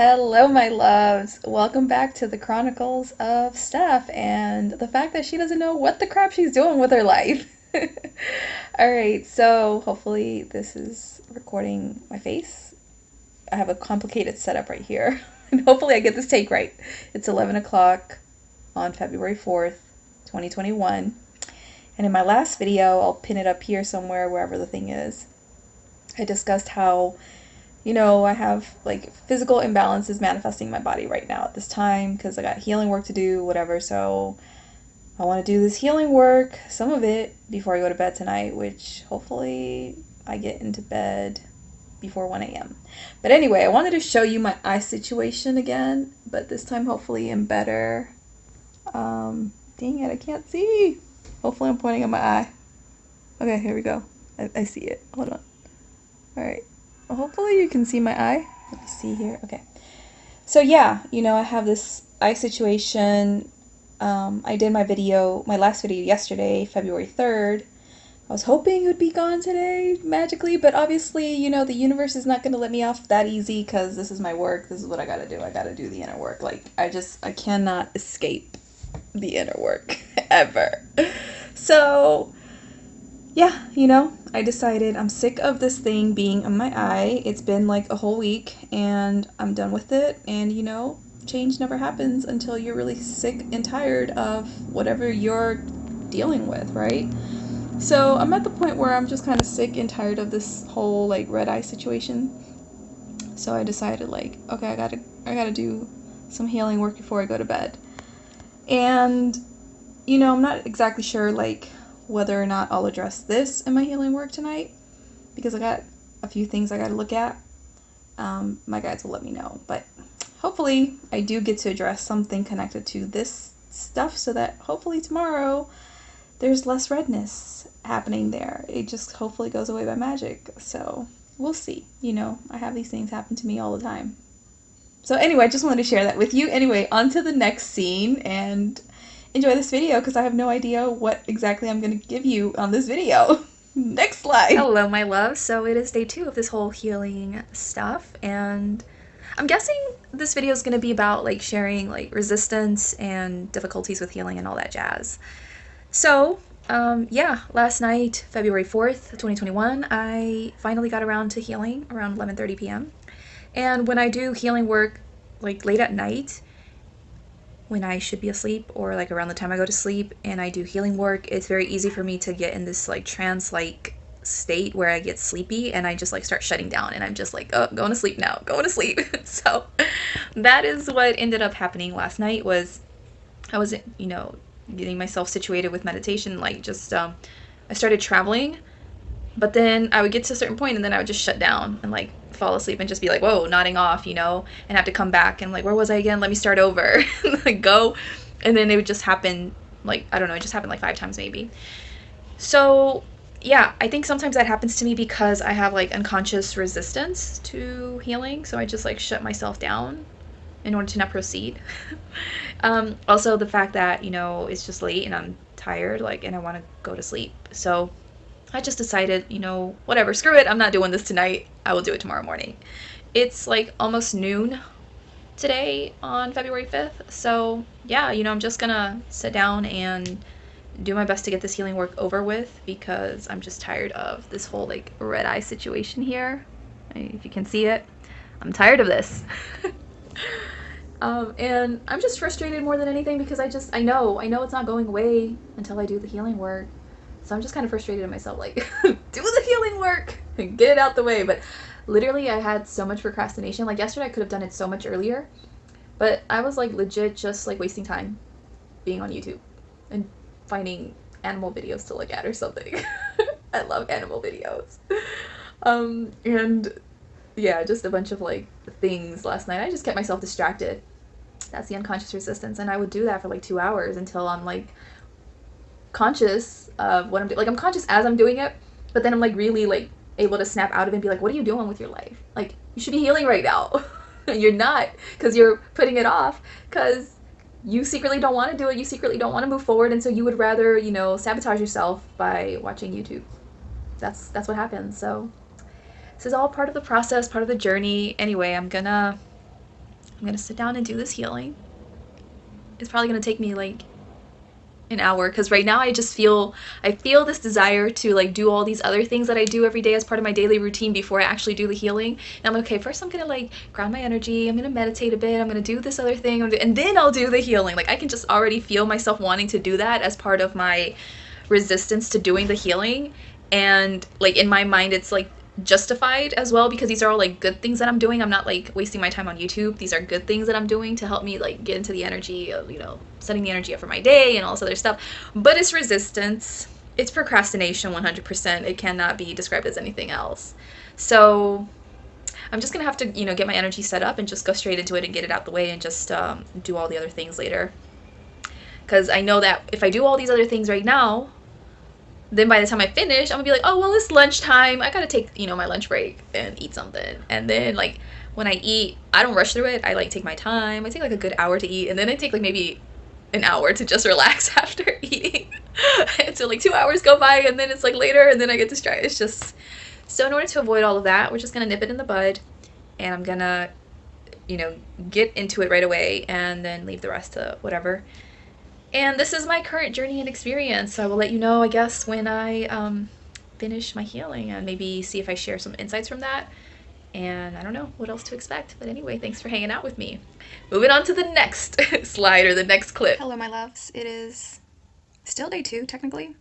Hello, my loves. Welcome back to the Chronicles of Steph and the fact that she doesn't know what the crap she's doing with her life. All right, so hopefully this is recording my face. I have a complicated setup right here, and hopefully I get this take right. It's 11 o'clock on February 4th, 2021. And in my last video, I'll pin it up here somewhere, wherever the thing is, I discussed how I have like physical imbalances manifesting in my body right now at this time because I got healing work to do, whatever. So I want to do this healing work, some of it, before I go to bed tonight, which hopefully I get into bed before 1 a.m. But anyway, I wanted to show you my eye situation again, but this time hopefully in better. Dang it, I can't see. Hopefully I'm pointing at my eye. Okay, here we go. I see it. Hold on. All right. Well, hopefully you can see my eye. Let me see here. Okay. So yeah, I have this eye situation. I did my last video yesterday, February 3rd. I was hoping it would be gone today magically, but obviously, the universe is not going to let me off that easy because this is my work. This is what I got to do. I got to do the inner work. Like, I cannot escape the inner work ever. So, yeah, I decided I'm sick of this thing being on my eye. It's been like a whole week and I'm done with it. And, change never happens until you're really sick and tired of whatever you're dealing with, right? So I'm at the point where I'm just kind of sick and tired of this whole like red eye situation. So I decided like, okay, I gotta do some healing work before I go to bed. And, I'm not exactly sure like whether or not I'll address this in my healing work tonight because I got a few things I got to look at. My guides will let me know, but hopefully I do get to address something connected to this stuff so that hopefully tomorrow there's less redness happening there. It just hopefully goes away by magic. So we'll see. I have these things happen to me all the time. So anyway, I just wanted to share that with you. Anyway, on to the next scene and enjoy this video because I have no idea what exactly I'm going to give you on this video. Next slide. Hello, my love. So it is day 2 of this whole healing stuff, and I'm guessing this video is going to be about like sharing like resistance and difficulties with healing and all that jazz. So, yeah, last night, February 4th, 2021, I finally got around to healing around 11:30 p.m. And when I do healing work like late at night, when I should be asleep or like around the time I go to sleep and I do healing work, it's very easy for me to get in this like trance like state where I get sleepy and I just like start shutting down and I'm just like, oh, going to sleep now, going to sleep. So that is what ended up happening last night was I was, getting myself situated with meditation, like just I started traveling, but then I would get to a certain point and then I would just shut down and like fall asleep and just be like, whoa, nodding off, and have to come back and like, where was I again? Let me start over. Like go. And then it would just happen like, I don't know, it just happened like 5 times maybe. So yeah, I think sometimes that happens to me because I have like unconscious resistance to healing. So I just like shut myself down in order to not proceed. Also the fact that, it's just late and I'm tired, like, and I want to go to sleep. So I just decided, whatever, screw it, I'm not doing this tonight. I will do it tomorrow morning. It's like almost noon today on February 5th. So, yeah, I'm just gonna sit down and do my best to get this healing work over with because I'm just tired of this whole like red eye situation here. If you can see it, I'm tired of this. And I'm just frustrated more than anything because I know it's not going away until I do the healing work. So I'm just kind of frustrated at myself, like, do the healing work and get it out the way. But literally, I had so much procrastination. Like, yesterday, I could have done it so much earlier. But I was, like, legit just, like, wasting time being on YouTube and finding animal videos to look at or something. I love animal videos. And, yeah, just a bunch of, like, things last night. I just kept myself distracted. That's the unconscious resistance. And I would do that for, like, 2 hours until I'm, like, conscious of what I'm doing. Like, I'm conscious as I'm doing it, but then I'm like really like able to snap out of it and be like, what are you doing with your life? Like, you should be healing right now. You're not, because you're putting it off because you secretly don't want to do it. You secretly don't want to move forward, and so you would rather, sabotage yourself by watching YouTube. That's what happens. So this is all part of the process, part of the journey. Anyway, I'm gonna I'm gonna sit down and do this healing. It's probably gonna take me like an hour because right now I feel this desire to like do all these other things that I do every day as part of my daily routine before I actually do the healing. And I'm like, okay, first I'm gonna like ground my energy, I'm gonna meditate a bit, I'm gonna do this other thing, and then I'll do the healing. Like I can just already feel myself wanting to do that as part of my resistance to doing the healing. And like in my mind it's like justified as well because these are all like good things that I'm doing. I'm not like wasting my time on YouTube. These are good things that I'm doing to help me like get into the energy of, setting the energy up for my day and all this other stuff. But it's resistance. It's procrastination 100%. It cannot be described as anything else. So I'm just gonna have to, get my energy set up and just go straight into it and get it out the way and just do all the other things later. Because I know that if I do all these other things right now, then by the time I finish, I'm gonna be like, oh well, it's lunchtime. I gotta take my lunch break and eat something. And then like when I eat, I don't rush through it. I like take my time. I take like a good hour to eat, and then I take like maybe an hour to just relax after eating. And so like 2 hours go by, and then it's like later, and then I get distracted. It's just so in order to avoid all of that, we're just gonna nip it in the bud, and I'm gonna you know get into it right away, and then leave the rest to whatever. And this is my current journey and experience. So I will let you know, I guess, when I finish my healing and maybe see if I share some insights from that. And I don't know what else to expect. But anyway, thanks for hanging out with me. Moving on to the next slide or the next clip. Hello, my loves. It is still day 2, technically.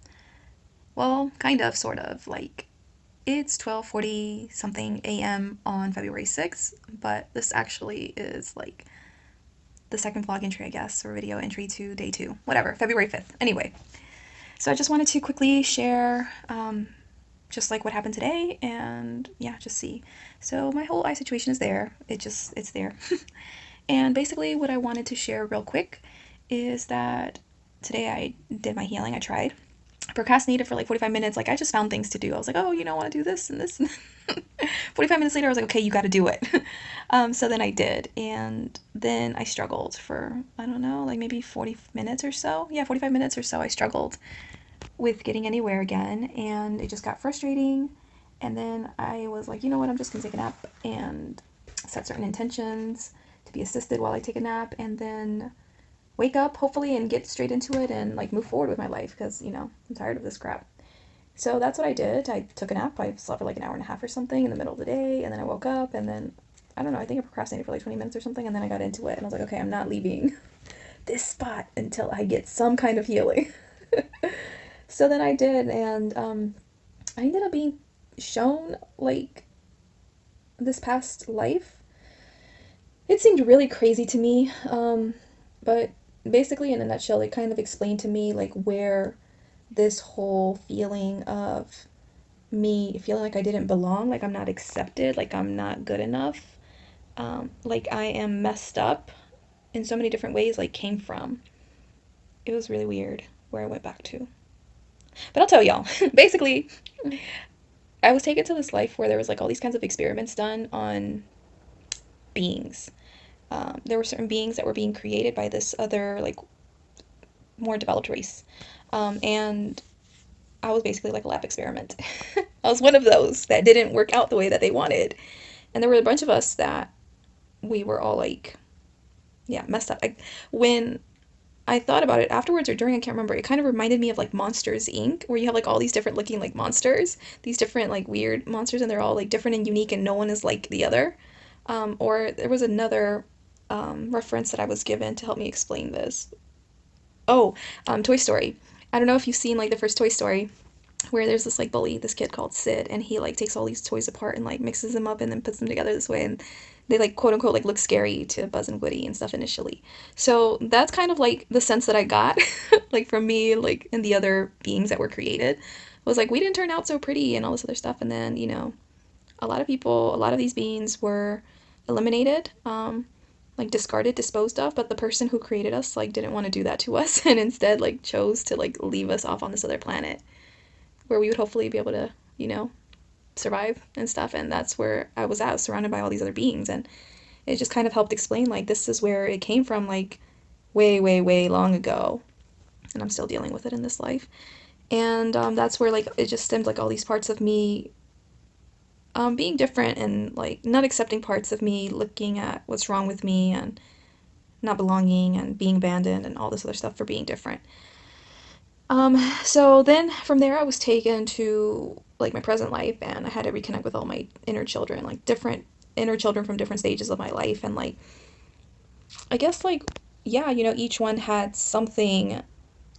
Well, kind of, sort of. Like, it's 12:40 something a.m. on February 6th, but this actually is like the second vlog entry, I guess, or video entry to day 2. Whatever, February 5th. Anyway, so I just wanted to quickly share just like what happened today and yeah, just see. So my whole eye situation is there. It's there. And basically what I wanted to share real quick is that today I did my healing. I tried. I procrastinated for like 45 minutes. Like I just found things to do. I was like, oh, I want to do this and this. 45 minutes later, I was like, okay, you got to do it. So then I did. And then I struggled for, I don't know, like maybe 40 minutes or so. Yeah, 45 minutes or so I struggled with getting anywhere again. And it just got frustrating. And then I was like, you know what, I'm just going to take a nap and set certain intentions to be assisted while I take a nap. And then wake up, hopefully, and get straight into it and like move forward with my life because, I'm tired of this crap. So that's what I did. I took a nap. I slept for like an hour and a half or something in the middle of the day, and then I woke up, and then I don't know. I think I procrastinated for like 20 minutes or something, and then I got into it, and I was like, okay, I'm not leaving this spot until I get some kind of healing. So then I did, and I ended up being shown like this past life. It seemed really crazy to me, but basically, in a nutshell, it kind of explained to me like where this whole feeling of me feeling like I didn't belong, like I'm not accepted, like I'm not good enough, like I am messed up in so many different ways, like came from. It was really weird where I went back to. But I'll tell y'all, basically, I was taken to this life where there was like all these kinds of experiments done on beings. There were certain beings that were being created by this other, like, more developed race. And I was basically like a lab experiment. I was one of those that didn't work out the way that they wanted. And there were a bunch of us that we were all like, yeah, messed up. When I thought about it afterwards or during, I can't remember, it kind of reminded me of like Monsters Inc., where you have like all these different looking like monsters, these different like weird monsters, and they're all like different and unique, and no one is like the other. Or there was another reference that I was given to help me explain this. Oh, Toy Story. I don't know if you've seen like the first Toy Story, where there's this like bully, this kid called Sid, and he like takes all these toys apart and like mixes them up and then puts them together this way, and they like quote unquote like look scary to Buzz and Woody and stuff initially. So that's kind of like the sense that I got, like from me, like and the other beings that were created, was like we didn't turn out so pretty and all this other stuff, and then a lot of people, a lot of these beings were eliminated, like discarded, disposed of, but the person who created us like didn't want to do that to us and instead like chose to like leave us off on this other planet where we would hopefully be able to, survive and stuff. And that's where I was at, surrounded by all these other beings. And it just kind of helped explain, like, this is where it came from, like, way, way, way long ago. And I'm still dealing with it in this life. And that's where, like, it just stemmed, like, all these parts of me being different and like not accepting parts of me, looking at what's wrong with me and not belonging and being abandoned and all this other stuff for being different. So then from there I was taken to like my present life and I had to reconnect with all my inner children, like different inner children from different stages of my life and like I guess like yeah, each one had something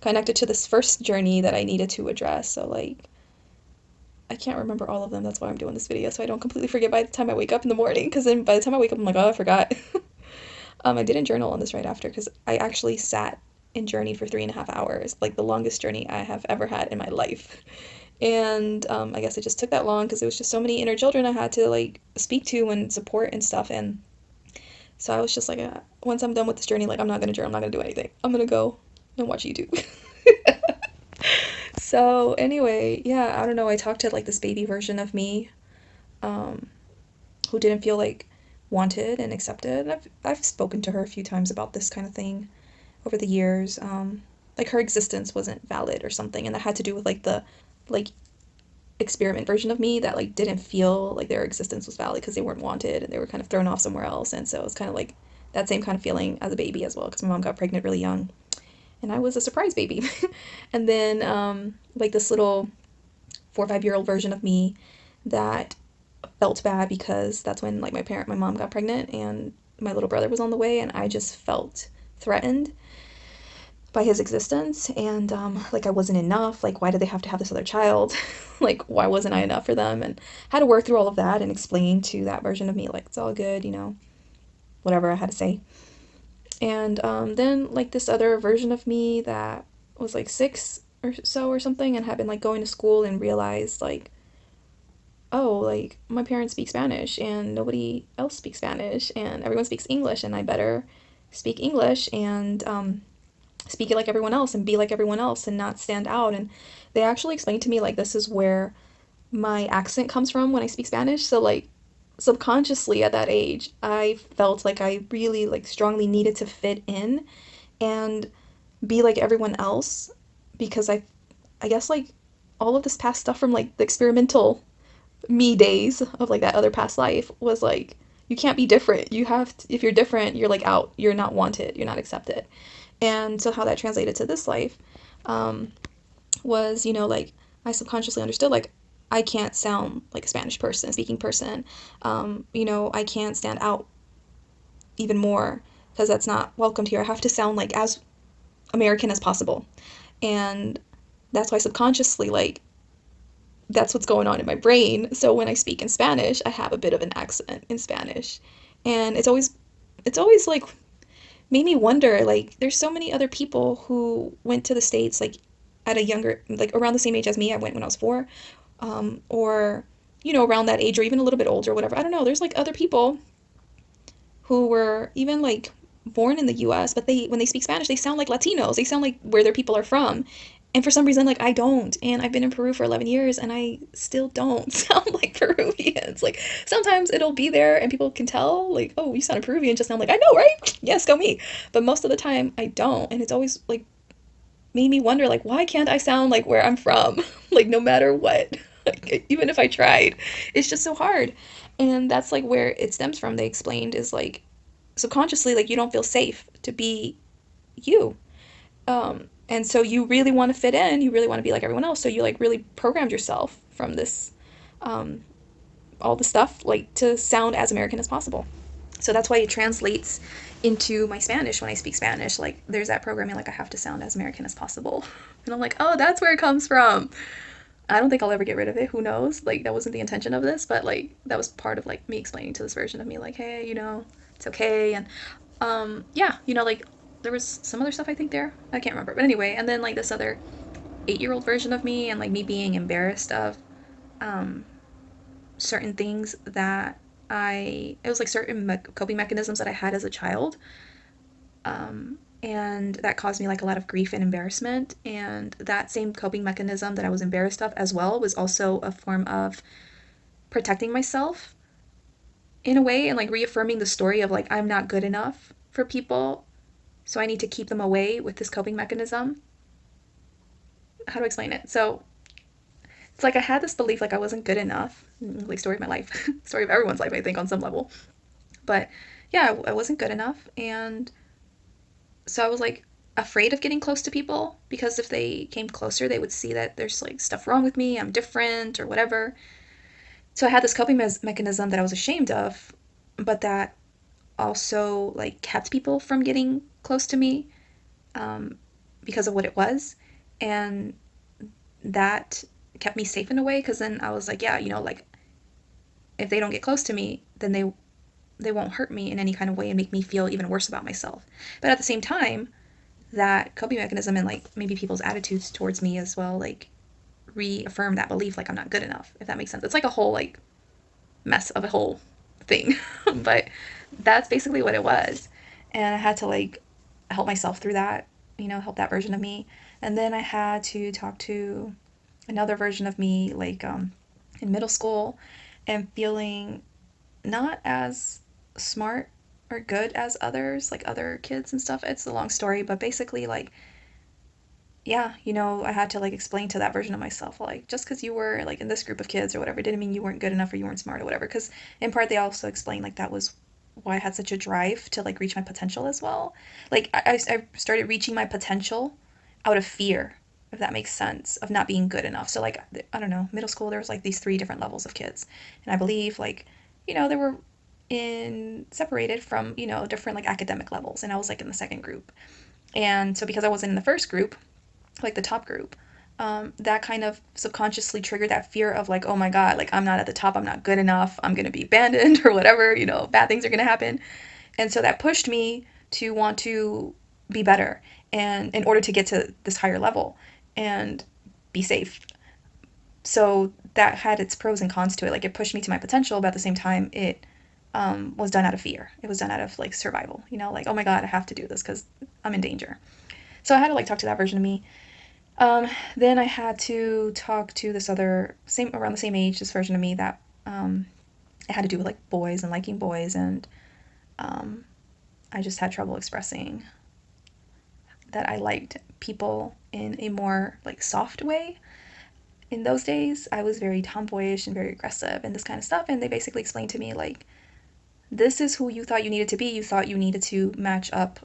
connected to this first journey that I needed to address. So like I can't remember all of them. That's why I'm doing this video so I don't completely forget by the time I wake up in the morning. Because then by the time I wake up, I'm like, oh, I forgot. I didn't journal on this right after because I actually sat and journeyed for 3.5 hours, like the longest journey I have ever had in my life. And I guess it just took that long because it was just so many inner children I had to like speak to and support and stuff. And so I was just like, once I'm done with this journey, like I'm not gonna journal, I'm not gonna do anything. I'm gonna go and watch YouTube. So anyway, yeah, I don't know. I talked to like this baby version of me, um, who didn't feel like wanted and accepted. And I've spoken to her a few times about this kind of thing over the years. Like her existence wasn't valid or something, and that had to do with like the like experiment version of me that like didn't feel like their existence was valid because they weren't wanted and they were kind of thrown off somewhere else. And so it's kind of like that same kind of feeling as a baby as well because my mom got pregnant really young and I was a surprise baby. And then like this little 4 or 5 year old version of me that felt bad because that's when like my mom got pregnant and my little brother was on the way and I just felt threatened by his existence and like I wasn't enough. Like why did they have to have this other child? Like why wasn't I enough for them? And had to work through all of that and explain to that version of me like it's all good, whatever I had to say. And then like this other version of me that was like 6 or so or something and had been like going to school and realized like oh, like my parents speak Spanish and nobody else speaks Spanish and everyone speaks English and I better speak English and speak it like everyone else and be like everyone else and not stand out. And they actually explained to me like this is where my accent comes from when I speak Spanish. So like subconsciously at that age, I felt like I really like strongly needed to fit in and be like everyone else because I guess like all of this past stuff from like the experimental me days of like that other past life was like you can't be different. You have to, if you're different, you're like out. You're not wanted. You're not accepted. And so how that translated to this life um, was like I subconsciously understood like I can't sound like a Spanish person, speaking person. I can't stand out even more because that's not welcomed here. I have to sound like as American as possible, and that's why subconsciously like that's what's going on in my brain. So when I speak in Spanish, I have a bit of an accent in Spanish. And it's always like made me wonder like there's so many other people who went to the States like at a younger like around the same age as me. I went when I was 4. Or around that age or even a little bit older, whatever. I don't know. There's like other people who were even like born in the US, but they when they speak Spanish, they sound like Latinos. They sound like where their people are from. And for some reason, like I don't. And I've been in Peru for 11 years and I still don't sound like Peruvians. Like sometimes it'll be there and people can tell, like, oh, you sound Peruvian just sound like, I know, right? Yes, go me. But most of the time, I don't. And it's always like made me wonder, like, why can't I sound like where I'm from? Like, no matter what. Like, even if I tried, it's just so hard. And that's like where it stems from, they explained, is like subconsciously like you don't feel safe to be you, and so you really want to fit in, you really want to be like everyone else, so you like really programmed yourself from this um, all the stuff like to sound as American as possible. So that's why it translates into my Spanish when I speak Spanish. Like there's that programming like I have to sound as American as possible. And I'm like, oh, that's where it comes from. I don't think I'll ever get rid of it. Who knows? Like that wasn't the intention of this, but like that was part of like me explaining to this version of me, like, hey, it's okay. And yeah, like there was some other stuff I think there. I can't remember. But anyway, and then like this other 8-year-old version of me and like me being embarrassed of um certain things that it was like certain coping mechanisms that I had as a child. And that caused me like a lot of grief and embarrassment. And that same coping mechanism that I was embarrassed of as well was also a form of protecting myself in a way and like reaffirming the story of like I'm not good enough for people, so I need to keep them away with this coping mechanism. How do I explain it? So It's like I had this belief like I wasn't good enough. Like story of my life, story of everyone's life, I think, on some level. But yeah, I wasn't good enough, and so I was like afraid of getting close to people because if they came closer, they would see that there's like stuff wrong with me, I'm different or whatever. So I had this coping mechanism that I was ashamed of, but that also like kept people from getting close to me um, because of what it was, and that kept me safe in a way because then I was like, yeah, like if they don't get close to me, then they won't hurt me in any kind of way and make me feel even worse about myself. But at the same time, that coping mechanism and like maybe people's attitudes towards me as well, like reaffirm that belief like I'm not good enough, if that makes sense. It's like a whole like mess of a whole thing. But that's basically what it was. And I had to like help myself through that, help that version of me. And then I had to talk to another version of me like in middle school and feeling not as smart or good as others, like other kids and stuff. It's a long story, but basically like yeah, I had to like explain to that version of myself, like just because you were like in this group of kids or whatever, didn't mean you weren't good enough or you weren't smart or whatever. Because in part, they also explained like that was why I had such a drive to like reach my potential as well. Like I started reaching my potential out of fear, if that makes sense, of not being good enough. So like I don't know, middle school there was like these three different levels of kids, and I believe like they were in separated from different like academic levels, and I was like in the second group. And so because I wasn't in the first group, like the top group, that kind of subconsciously triggered that fear of like, oh my God, like I'm not at the top, I'm not good enough, I'm gonna be abandoned or whatever, bad things are gonna happen. And so that pushed me to want to be better and in order to get to this higher level and be safe. So that had its pros and cons to it. Like it pushed me to my potential, but at the same time, it was done out of fear. It was done out of like survival, like, oh my God, I have to do this because I'm in danger. So I had to like talk to that version of me. Then I had to talk to this other same around the same age, this version of me that it had to do with like boys and liking boys, and um, I just had trouble expressing that I liked people in a more like soft way. In those days, I was very tomboyish and very aggressive and this kind of stuff, and they basically explained to me like, this is who you thought you needed to be. You thought you needed to match up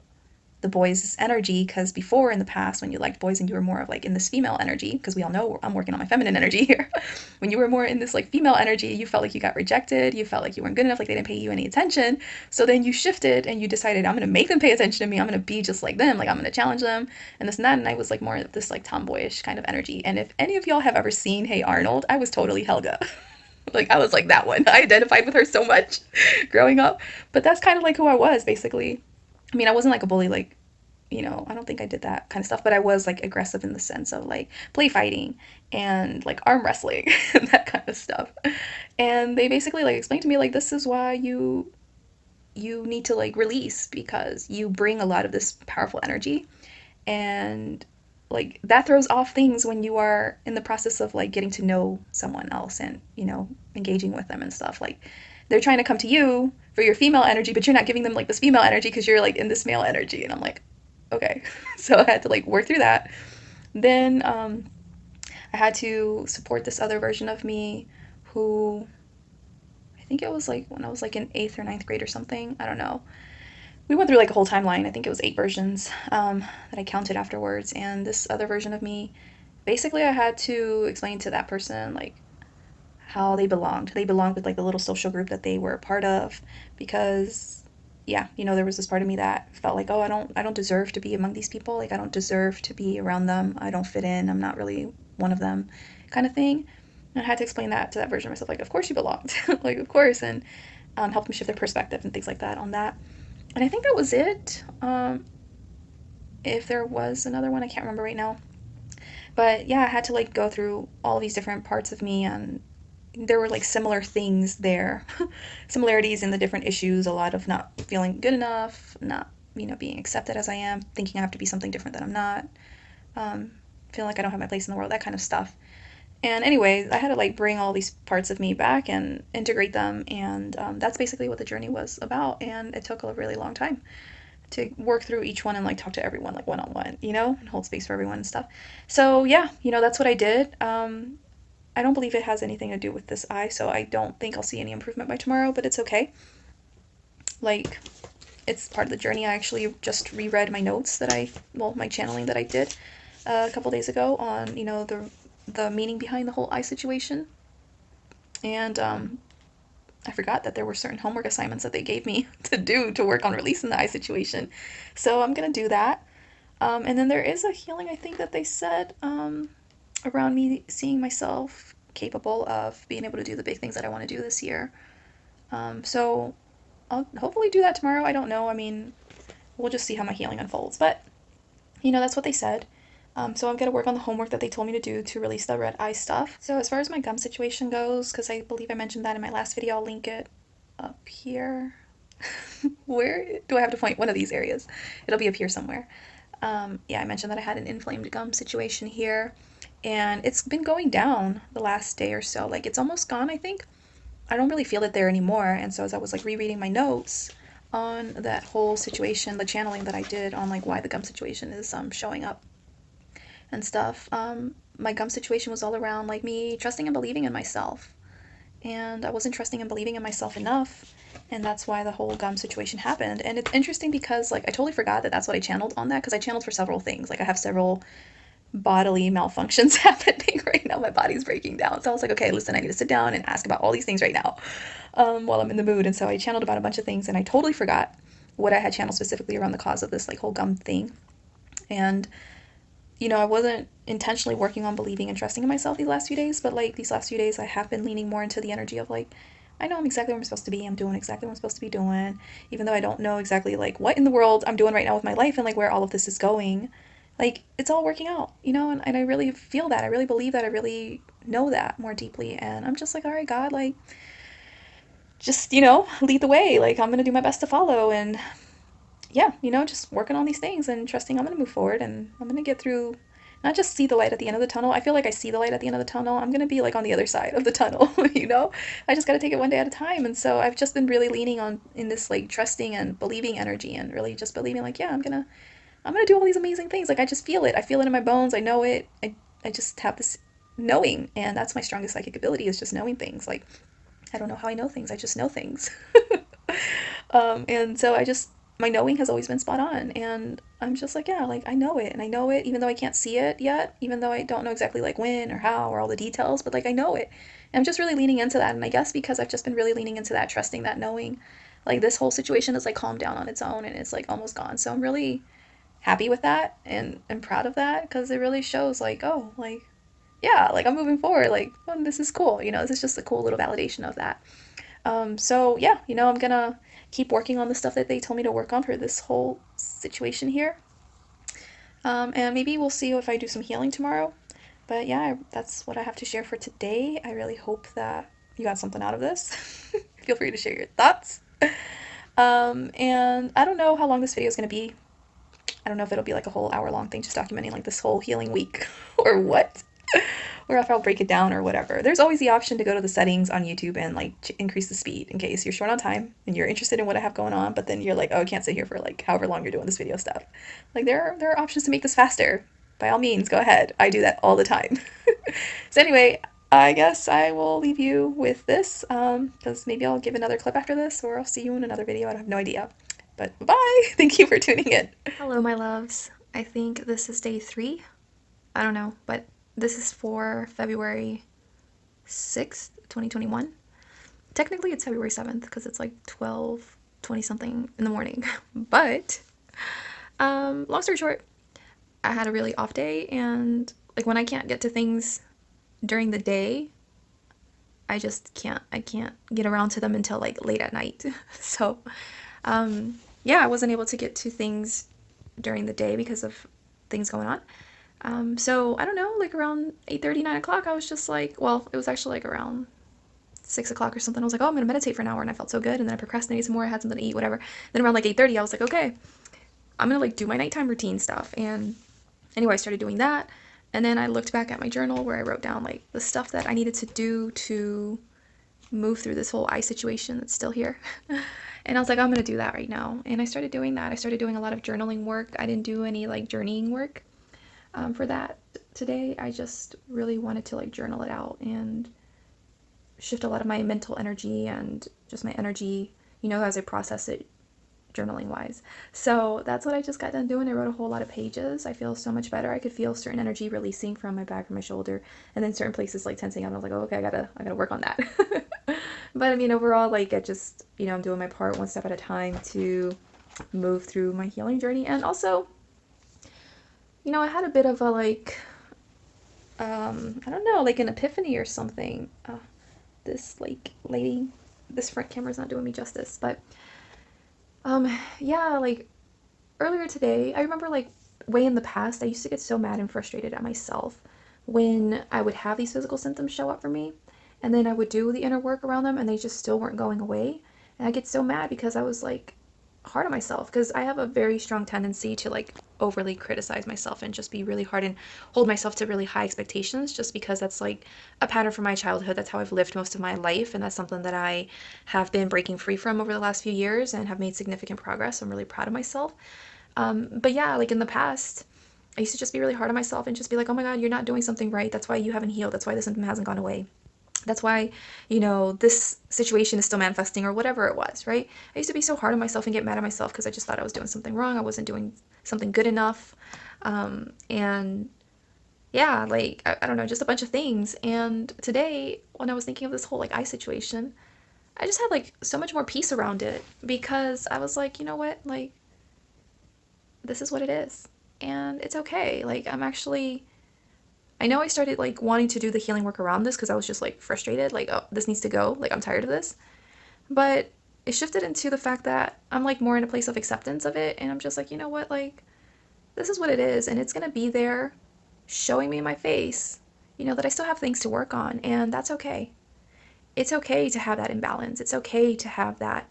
the boys' energy because before in the past when you liked boys and you were more of like in this female energy, because we all know I'm working on my feminine energy here. When you were more in this like female energy, you felt like you got rejected, you felt like you weren't good enough, like they didn't pay you any attention. So then you shifted and you decided, I'm going to make them pay attention to me, I'm going to be just like them, like I'm going to challenge them and this and that. And I was like more of this like tomboyish kind of energy. And if any of y'all have ever seen Hey Arnold, I was totally Helga. Like I was like that one. I identified with her so much growing up. But that's kind of like who I was basically. I mean, I wasn't like a bully, like I don't think I did that kind of stuff, but I was like aggressive in the sense of like play fighting and like arm wrestling and that kind of stuff. And they basically like explained to me like this is why you need to like release because you bring a lot of this powerful energy and like that throws off things when you are in the process of like getting to know someone else and engaging with them and stuff like they're trying to come to you for your female energy but you're not giving them like this female energy because you're like in this male energy and I'm like okay. So I had to like work through that. Then I had to support this other version of me who I think it was like when I was like in eighth or ninth grade or something. I don't know. We went through like a whole timeline. I think it was 8 versions that I counted afterwards. And this other version of me, basically, I had to explain to that person like how they belonged. They belonged with like the little social group that they were a part of because yeah, there was this part of me that felt like, oh, I don't deserve to be among these people. Like I don't deserve to be around them. I don't fit in. I'm not really one of them kind of thing. And I had to explain that to that version of myself like, of course you belonged. Like of course and help them shift their perspective and things like that on that. And I think that was it. If there was another one, I can't remember right now. But yeah, I had to like go through all these different parts of me and there were like similar things there, similarities in the different issues. A lot of not feeling good enough, not being accepted as I am, thinking I have to be something different than I'm not, um, feeling like I don't have my place in the world, that kind of stuff. And anyway, I had to like bring all these parts of me back and integrate them, and that's basically what the journey was about. And it took a really long time to work through each one and like talk to everyone like one on one, and hold space for everyone and stuff. So yeah, that's what I did. I don't believe it has anything to do with this eye, so I don't think I'll see any improvement by tomorrow, but it's okay. Like, it's part of the journey. I actually just reread my notes that my channeling that I did a couple days ago on, the meaning behind the whole eye situation. And I forgot that there were certain homework assignments that they gave me to do to work on releasing the eye situation. So I'm going to do that. And then there is a healing, I think, that they said around me seeing myself capable of being able to do the big things that I want to do this year. So I'll hopefully do that tomorrow. I don't know. I mean, we'll just see how my healing unfolds. But, that's what they said. So I'm going to work on the homework that they told me to do to release the red eye stuff. So as far as my gum situation goes, because I believe I mentioned that in my last video, I'll link it up here. Where do I have to point? One of these areas. It'll be up here somewhere. Yeah, I mentioned that I had an inflamed gum situation here, and it's been going down the last day or so. Like, it's almost gone, I think. I don't really feel it there anymore. And so as I was like rereading my notes on that whole situation, the channeling that I did on like why the gum situation is showing up and stuff, my gum situation was all around like me trusting and believing in myself. And I wasn't trusting and believing in myself enough, and that's why the whole gum situation happened. And it's interesting because like I totally forgot that that's what I channeled on that, because I channeled for several things. Like I have several bodily malfunctions happening right now. My body's breaking down. So I was like, okay, listen, I need to sit down and ask about all these things right now while I'm in the mood. And so I channeled about a bunch of things, and I totally forgot what I had channeled specifically around the cause of this like whole gum thing. And I wasn't intentionally working on believing and trusting in myself these last few days, but like these last few days, I have been leaning more into the energy of like, I know I'm exactly where I'm supposed to be. I'm doing exactly what I'm supposed to be doing, even though I don't know exactly like what in the world I'm doing right now with my life and like where all of this is going. Like, it's all working out, and I really feel that. I really believe that. I really know that more deeply. And I'm just like, all right, God, like, just, lead the way. Like, I'm going to do my best to follow. And yeah, just working on these things and trusting I'm going to move forward and I'm going to get through, not just see the light at the end of the tunnel. I feel like I see the light at the end of the tunnel. I'm going to be like on the other side of the tunnel, I just got to take it one day at a time. And so I've just been really leaning on in this like trusting and believing energy and really just believing like, yeah, I'm going to do all these amazing things. Like I just feel it. I feel it in my bones. I know it. I just have this knowing, and that's my strongest psychic ability is just knowing things. Like I don't know how I know things. I just know things. And so my knowing has always been spot on. And I'm just like, yeah, like I know it. And I know it even though I can't see it yet, even though I don't know exactly like when or how or all the details, but like I know it. And I'm just really leaning into that. And I guess because I've just been really leaning into that, trusting that knowing, like this whole situation is like calmed down on its own and it's like almost gone. So I'm really happy with that and proud of that because it really shows like, oh, like, yeah, like I'm moving forward. Like, oh, this is cool. This is just a cool little validation of that. So yeah, I'm gonna keep working on the stuff that they told me to work on for this whole situation here. And maybe we'll see if I do some healing tomorrow. But yeah, that's what I have to share for today. I really hope that you got something out of this. Feel free to share your thoughts. And I don't know how long this video is going to be. I don't know if it'll be like a whole hour long thing just documenting like this whole healing week or what. Or if I'll break it down or whatever. There's always the option to go to the settings on YouTube and like increase the speed in case you're short on time and you're interested in what I have going on, but then you're like, oh, I can't sit here for like however long you're doing this video stuff. Like there are options to make this faster. By all means, go ahead. I do that all the time. So anyway, I guess I will leave you with this because maybe I'll give another clip after this or I'll see you in another video. I have no idea. But bye. Thank you for tuning in. Hello, my loves. I think this is day 3. I don't know, but this is for February 6th, 2021. Technically, it's February 7th because it's like 12:20 something in the morning. But, long story short, I had a really off day, and like when I can't get to things during the day, I can't get around to them until like late at night. So, yeah, I wasn't able to get to things during the day because of things going on. So I don't know, like around 8:30, 9 o'clock, I was just like, well, it was actually like around 6 o'clock or something. I was like, oh, I'm gonna meditate for an hour, and I felt so good. And then I procrastinated some more. I had something to eat, whatever. Then around like 8:30, I was like, okay, I'm gonna like do my nighttime routine stuff. And anyway, I started doing that. And then I looked back at my journal where I wrote down like the stuff that I needed to do to move through this whole eye situation that's still here. And I was like, I'm gonna do that right now. And I started doing that. I started doing a lot of journaling work. I didn't do any like journeying work for that today I just really wanted to like journal it out and shift a lot of my mental energy and just my energy, as I process it journaling wise. So that's what I just got done doing. I wrote a whole lot of pages. I feel so much better. I could feel certain energy releasing from my back and my shoulder, and then certain places like tensing up. And I was like, oh, okay, I gotta work on that. But I mean, overall, like I just, I'm doing my part one step at a time to move through my healing journey. And also, I had a bit of a like, I don't know, like an epiphany or something. This like lady, this front camera's not doing me justice, but yeah, like earlier today, I remember like way in the past, I used to get so mad and frustrated at myself when I would have these physical symptoms show up for me, and then I would do the inner work around them and they just still weren't going away. And I get so mad because I was like hard on myself because I have a very strong tendency to like overly criticize myself and just be really hard and hold myself to really high expectations just because that's like a pattern from my childhood. That's how I've lived most of my life, and that's something that I have been breaking free from over the last few years and have made significant progress. I'm really proud of myself. But yeah, like in the past, I used to just be really hard on myself and just be like, oh my God, you're not doing something right. That's why you haven't healed. That's why the symptom hasn't gone away. That's why, this situation is still manifesting or whatever it was, right? I used to be so hard on myself and get mad at myself because I just thought I was doing something wrong. I wasn't doing something good enough. And yeah, like, I don't know, just a bunch of things. And today, when I was thinking of this whole like eye situation, I just had like so much more peace around it because I was like, you know what? Like, this is what it is. And it's okay. Like, I know I started like wanting to do the healing work around this because I was just like frustrated, like, oh, this needs to go. Like, I'm tired of this. But it shifted into the fact that I'm like more in a place of acceptance of it. And I'm just like, you know what? Like, this is what it is. And it's going to be there showing me in my face, that I still have things to work on. And that's okay. It's okay to have that imbalance. It's okay to have that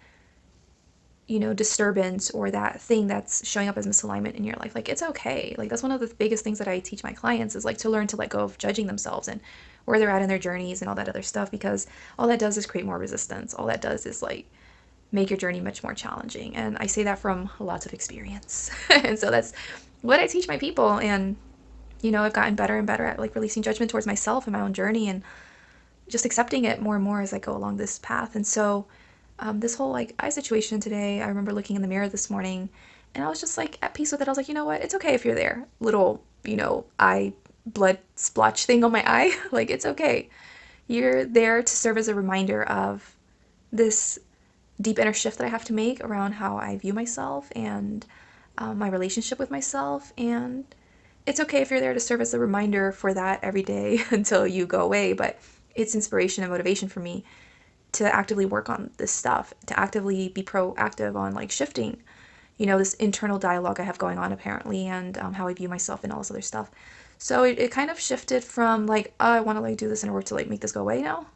disturbance or that thing that's showing up as misalignment in your life. Like, it's okay. Like, that's one of the biggest things that I teach my clients is like to learn to let go of judging themselves and where they're at in their journeys and all that other stuff, because all that does is create more resistance. All that does is like make your journey much more challenging. And I say that from lots of experience. And so that's what I teach my people. And, I've gotten better and better at like releasing judgment towards myself and my own journey and just accepting it more and more as I go along this path. And so, this whole like eye situation today, I remember looking in the mirror this morning and I was just like at peace with it. I was like, you know what? It's okay if you're there. Little, eye blood splotch thing on my eye. Like, it's okay. You're there to serve as a reminder of this deep inner shift that I have to make around how I view myself and my relationship with myself. And it's okay if you're there to serve as a reminder for that every day until you go away. But it's inspiration and motivation for me to actively work on this stuff, to actively be proactive on like shifting, this internal dialogue I have going on apparently, and how I view myself and all this other stuff. So it kind of shifted from like, oh, I want to like do this and work to like make this go away now,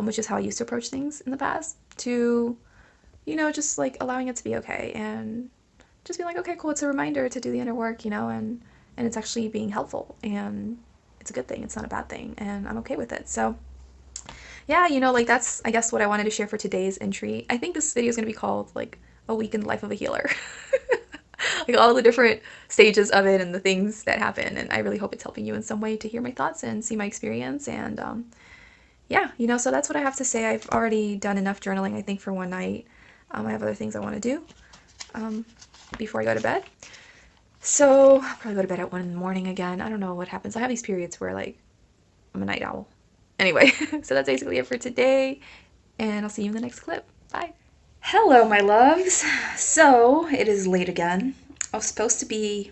which is how I used to approach things in the past, to, just like allowing it to be okay and just being like, okay, cool, it's a reminder to do the inner work, and it's actually being helpful and it's a good thing. It's not a bad thing, and I'm okay with it. So yeah, like that's, I guess, what I wanted to share for today's entry. I think this video is going to be called like a week in the life of a healer. Like all the different stages of it and the things that happen. And I really hope it's helping you in some way to hear my thoughts and see my experience. And yeah, so that's what I have to say. I've already done enough journaling, I think, for one night. I have other things I want to do before I go to bed. So I'll probably go to bed at 1 in the morning again. I don't know what happens. I have these periods where like I'm a night owl. Anyway, so that's basically it for today, and I'll see you in the next clip. Bye. Hello, my loves. So, it is late again. I was supposed to be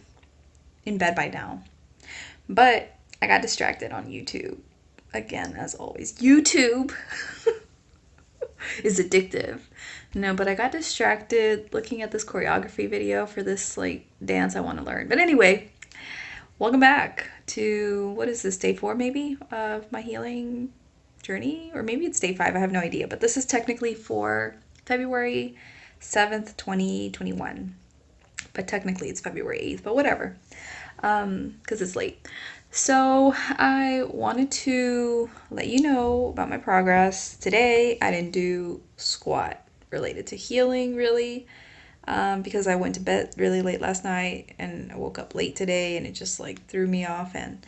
in bed by now, but I got distracted on YouTube. Again, as always, YouTube is addictive. No, but I got distracted looking at this choreography video for this like dance I want to learn. But anyway, welcome back to, what is this, day 4 maybe of my healing journey? Or maybe it's day 5, I have no idea. But this is technically for February 7th, 2021. But technically it's February 8th, but whatever. Because it's late. So I wanted to let you know about my progress. Today I didn't do squat related to healing really, because I went to bed really late last night and I woke up late today and it just like threw me off. And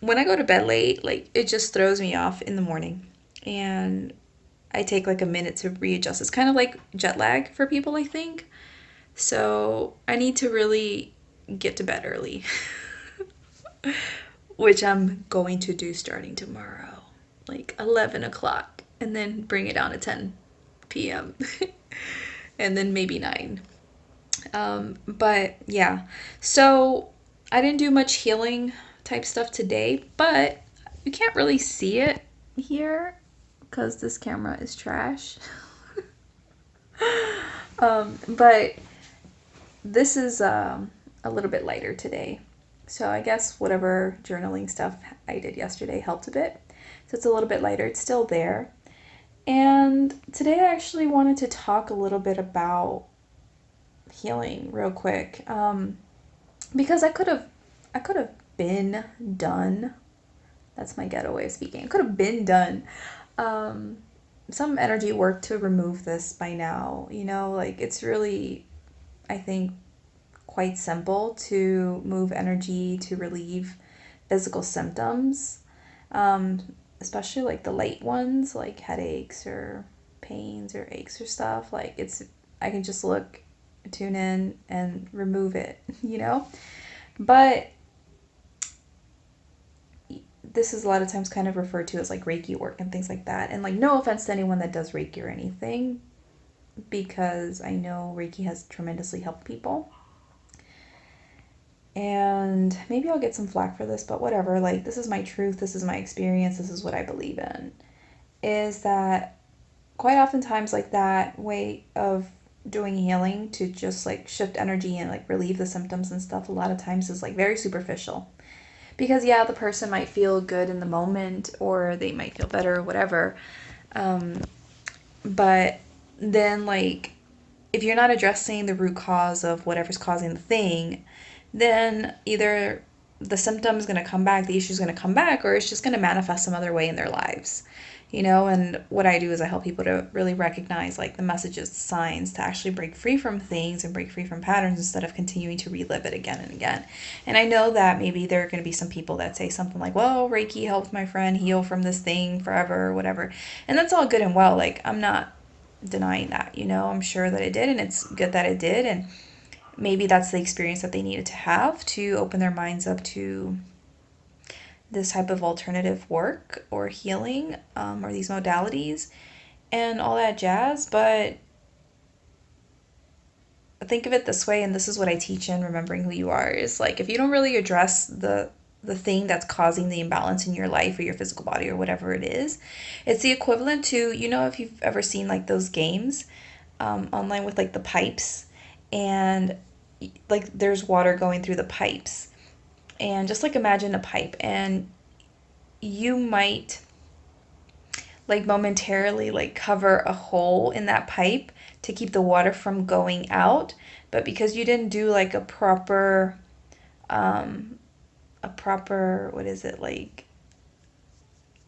when I go to bed late, like it just throws me off in the morning. And I take like a minute to readjust. It's kind of like jet lag for people, I think. So I need to really get to bed early, which I'm going to do starting tomorrow, like 11 o'clock, and then bring it down to 10 p.m. and then maybe 9. But yeah, so I didn't do much healing type stuff today, but you can't really see it here because this camera is trash. But this is a little bit lighter today. So I guess whatever journaling stuff I did yesterday helped a bit. So it's a little bit lighter. It's still there. And today I actually wanted to talk a little bit about healing real quick. Because I could have been done. That's my ghetto way of speaking. I could have been done um, some energy work to remove this by now. Like it's really, I think, quite simple to move energy to relieve physical symptoms, um, especially like the light ones, like headaches or pains or aches or stuff. Like I can just look, tune in, and remove it. But this is a lot of times kind of referred to as like Reiki work and things like that. And like, no offense to anyone that does Reiki or anything, because I know Reiki has tremendously helped people. And maybe I'll get some flack for this, but whatever. Like, this is my truth, this is my experience, this is what I believe in. Is that quite oftentimes, like, that way of doing healing to just like shift energy and like relieve the symptoms and stuff, a lot of times is like very superficial. Because, yeah, the person might feel good in the moment or they might feel better or whatever. Um, but then, like, if you're not addressing the root cause of whatever's causing the thing, then either the symptom's going to come back, the issue's going to come back, or it's just going to manifest some other way in their lives. And what I do is I help people to really recognize like the messages, the signs, to actually break free from things and break free from patterns instead of continuing to relive it again and again. And I know that maybe there are going to be some people that say something like, well, Reiki helped my friend heal from this thing forever or whatever. And that's all good and well. Like, I'm not denying that. I'm sure that it did, and it's good that it did. And maybe that's the experience that they needed to have to open their minds up to this type of alternative work or healing, or these modalities and all that jazz. But think of it this way, and this is what I teach in Remembering Who You Are, is like, if you don't really address the thing that's causing the imbalance in your life or your physical body or whatever it is, it's the equivalent to, if you've ever seen like those games online with like the pipes, and like there's water going through the pipes, and just like imagine a pipe, and you might like momentarily like cover a hole in that pipe to keep the water from going out, but because you didn't do like um a proper, what is it, like,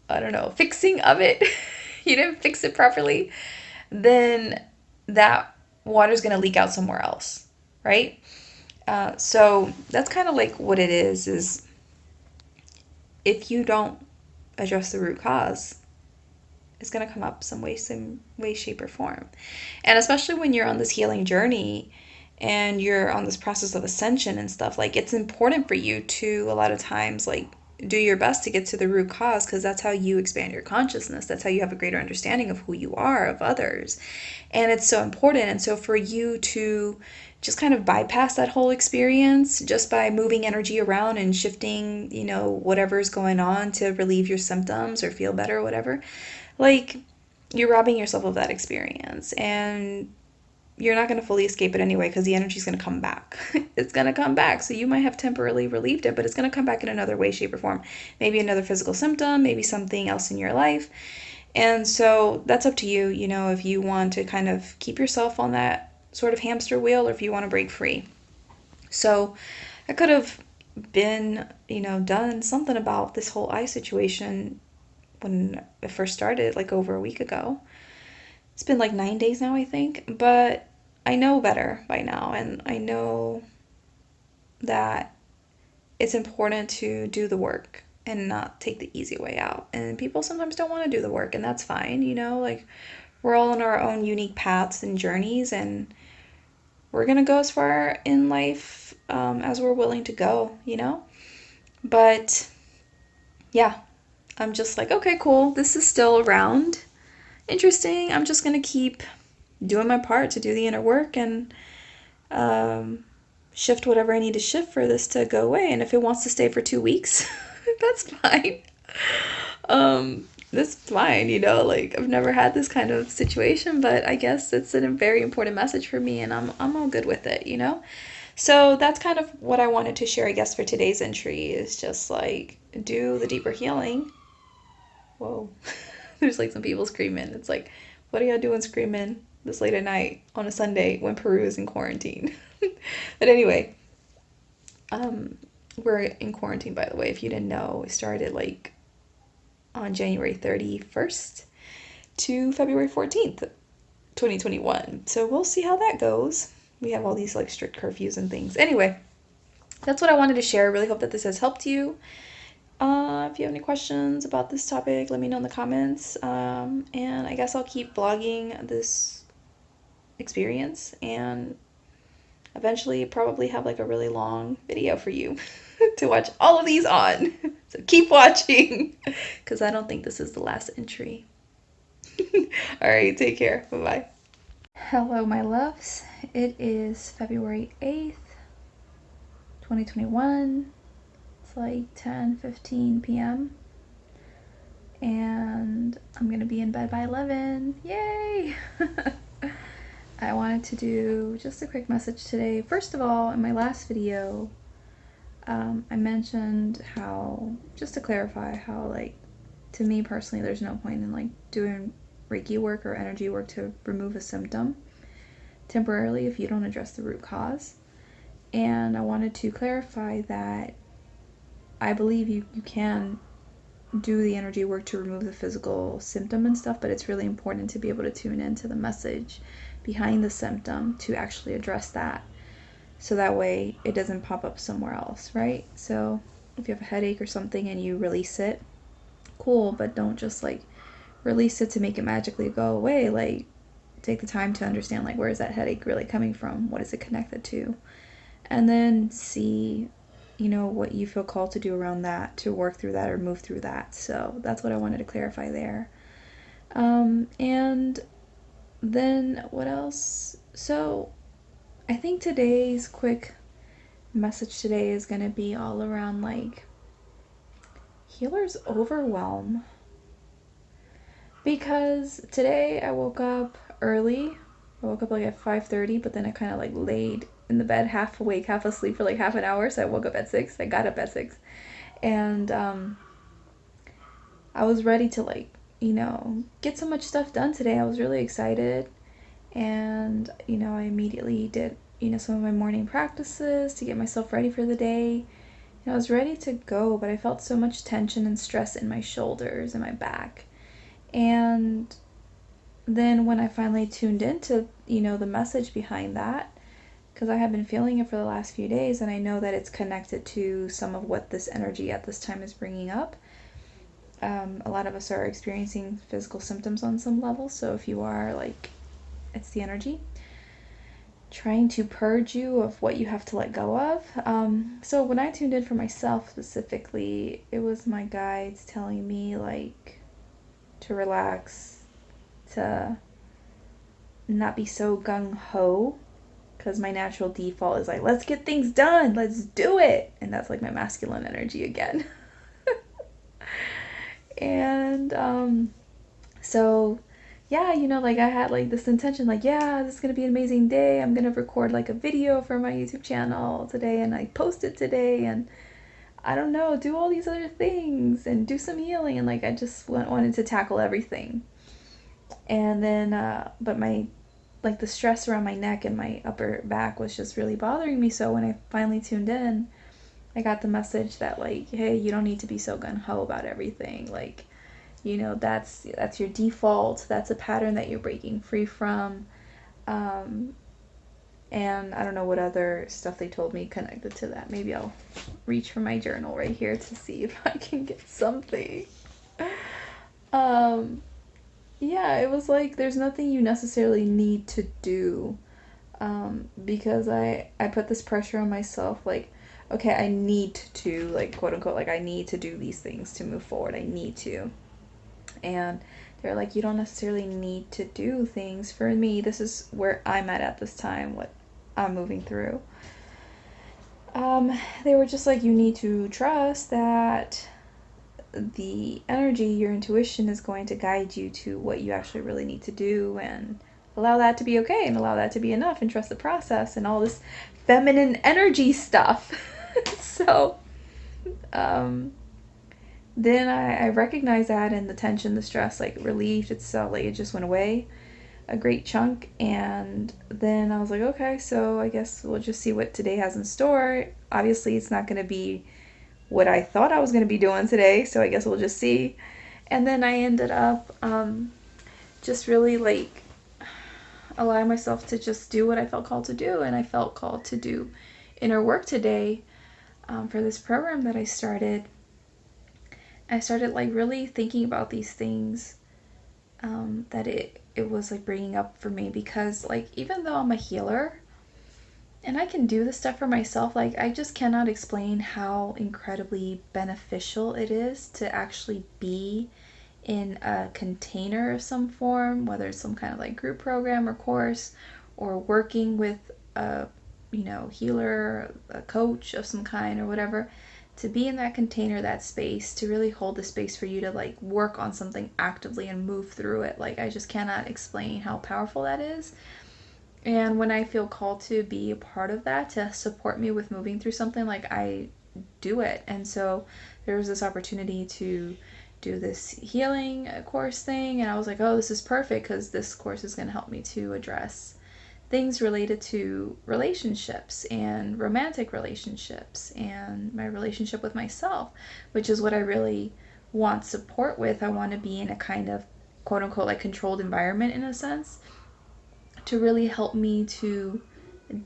I don't know, fixing of it, you didn't fix it properly, then that water's going to leak out somewhere else, right? So that's kind of like what it is if you don't address the root cause, it's going to come up some way, shape, or form. And especially when you're on this healing journey and you're on this process of ascension and stuff, like, it's important for you to, a lot of times, like, do your best to get to the root cause, because that's how you expand your consciousness. That's how you have a greater understanding of who you are, of others. And it's so important. And so for you to just kind of bypass that whole experience just by moving energy around and shifting, whatever's going on to relieve your symptoms or feel better or whatever, like, you're robbing yourself of that experience. And you're not going to fully escape it anyway, because the energy is going to come back. It's going to come back. So you might have temporarily relieved it, but it's going to come back in another way, shape, or form. Maybe another physical symptom, maybe something else in your life. And so that's up to you, if you want to kind of keep yourself on that sort of hamster wheel or if you want to break free. So I could have been, done something about this whole eye situation when it first started, like over a week ago. It's been like 9 days now, I think, but I know better by now, and I know that it's important to do the work and not take the easy way out. And people sometimes don't want to do the work, and that's fine, you know, like we're all on our own unique paths and journeys, and we're gonna go as far in life as we're willing to go, you know? But yeah, I'm just like, okay, cool, this is still around. Interesting. I'm just gonna keep doing my part to do the inner work and um, shift whatever I need to shift for this to go away. And if it wants to stay for 2 weeks, that's fine. That's fine, you know, like I've never had this kind of situation, but I guess it's a very important message for me and I'm all good with it, you know? So that's kind of what I wanted to share, I guess, for today's entry is just like do the deeper healing. Whoa. There's like some people screaming. It's like, what are y'all doing screaming this late at night on a Sunday when Peru is in quarantine? But anyway, um, we're in quarantine, by the way. If you didn't know, we started like on January 31st to February 14th, 2021. So we'll see how that goes. We have all these like strict curfews and things. Anyway, that's what I wanted to share. I really hope that this has helped you. If you have any questions about this topic, let me know in the comments. And I guess I'll keep vlogging this experience and eventually probably have like a really long video for you to watch all of these on. So keep watching because I don't think this is the last entry. All right, take care. Bye bye. Hello, my loves. It is February 8th, 2021. It's like 10:15 p.m. and I'm gonna be in bed by 11. Yay! I wanted to do just a quick message today. First of all, in my last video, I mentioned how, just to clarify, how like to me personally, there's no point in like doing Reiki work or energy work to remove a symptom temporarily if you don't address the root cause. And I wanted to clarify that I believe you can do the energy work to remove the physical symptom and stuff, but it's really important to be able to tune into the message behind the symptom to actually address that. So that way it doesn't pop up somewhere else, right? So if you have a headache or something and you release it, cool, but don't just like release it to make it magically go away. Like take the time to understand like where is that headache really coming from? What is it connected to? And then see, you know, what you feel called to do around that, to work through that or move through that. So that's what I wanted to clarify there. And then what else? So I think today's quick message today is going to be all around like healer's overwhelm. Because today I woke up early. I woke up like at 5:30, but then I kind of like laid in the bed half awake, half asleep for like half an hour. So I woke up at 6. I got up at 6. And I was ready to like, you know, get so much stuff done today. I was really excited. And, you know, I immediately did, you know, some of my morning practices to get myself ready for the day. And I was ready to go, but I felt so much tension and stress in my shoulders and my back. And then when I finally tuned into, you know, the message behind that, because I have been feeling it for the last few days, and I know that it's connected to some of what this energy at this time is bringing up. A lot of us are experiencing physical symptoms on some level, so if you are, like, it's the energy trying to purge you of what you have to let go of. So when I tuned in for myself specifically, it was my guides telling me, like, to relax, to not be so gung ho, because my natural default is like, let's get things done, let's do it. And that's like my masculine energy again. And so yeah, you know, like I had like this intention, like, yeah, this is gonna be an amazing day. I'm gonna record like a video for my YouTube channel today and I post it today and I don't know, do all these other things and do some healing and like I just wanted to tackle everything. And then but my like the stress around my neck and my upper back was just really bothering me. So when I finally tuned in, I got the message that like, hey, you don't need to be so gun ho about everything. Like, you know, that's your default. That's a pattern that you're breaking free from. Um, And I don't know what other stuff they told me connected to that. Maybe I'll reach for my journal right here to see if I can get something. Um, yeah, it was like there's nothing you necessarily need to do, because I put this pressure on myself, like, okay, I need to, like, quote unquote, like, I need to do these things to move forward. I need to. And they're like, you don't necessarily need to do things. For me, this is where I'm at this time, what I'm moving through. They were just like, you need to trust that the energy, your intuition is going to guide you to what you actually really need to do, and allow that to be okay and allow that to be enough and trust the process and all this feminine energy stuff. So, um, then I recognized that, and the tension, the stress, like, relieved itself, like it just went away a great chunk. And then I was like, okay, so I guess we'll just see what today has in store. Obviously, it's not going to be what I thought I was going to be doing today, so I guess we'll just see. And then I ended up just really like allowing myself to just do what I felt called to do. And I felt called to do inner work today, for this program that I started. I started like really thinking about these things, that it was like bringing up for me, because like even though I'm a healer and I can do this stuff for myself, like I just cannot explain how incredibly beneficial it is to actually be in a container of some form, whether it's some kind of like group program or course, or working with a, healer, a coach of some kind or whatever, to be in that container, that space, to really hold the space for you to like work on something actively and move through it. Like I just cannot explain how powerful that is. And when I feel called to be a part of that, to support me with moving through something, like I do it. And so there was this opportunity to do this healing course thing, and I was like, oh, this is perfect because this course is going to help me to address things related to relationships and romantic relationships and my relationship with myself, which is what I really want support with. I want to be in a kind of quote unquote like controlled environment in a sense, to really help me to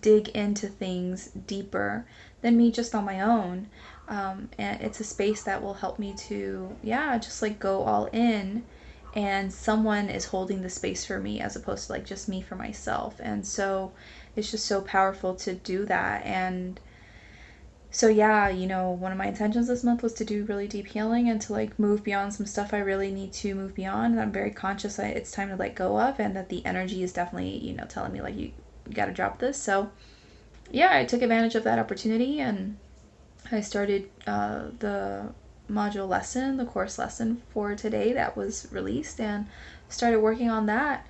dig into things deeper than me just on my own. And it's a space that will help me to, yeah, just like go all in. And someone is holding the space for me as opposed to like just me for myself. And so it's just so powerful to do that. And so, yeah, one of my intentions this month was to do really deep healing and to like move beyond some stuff I really need to move beyond. And I'm very conscious that it's time to let go of, and that the energy is definitely, telling me like you got to drop this. So, yeah, I took advantage of that opportunity, and I started the module lesson, the course lesson for today that was released, and started working on that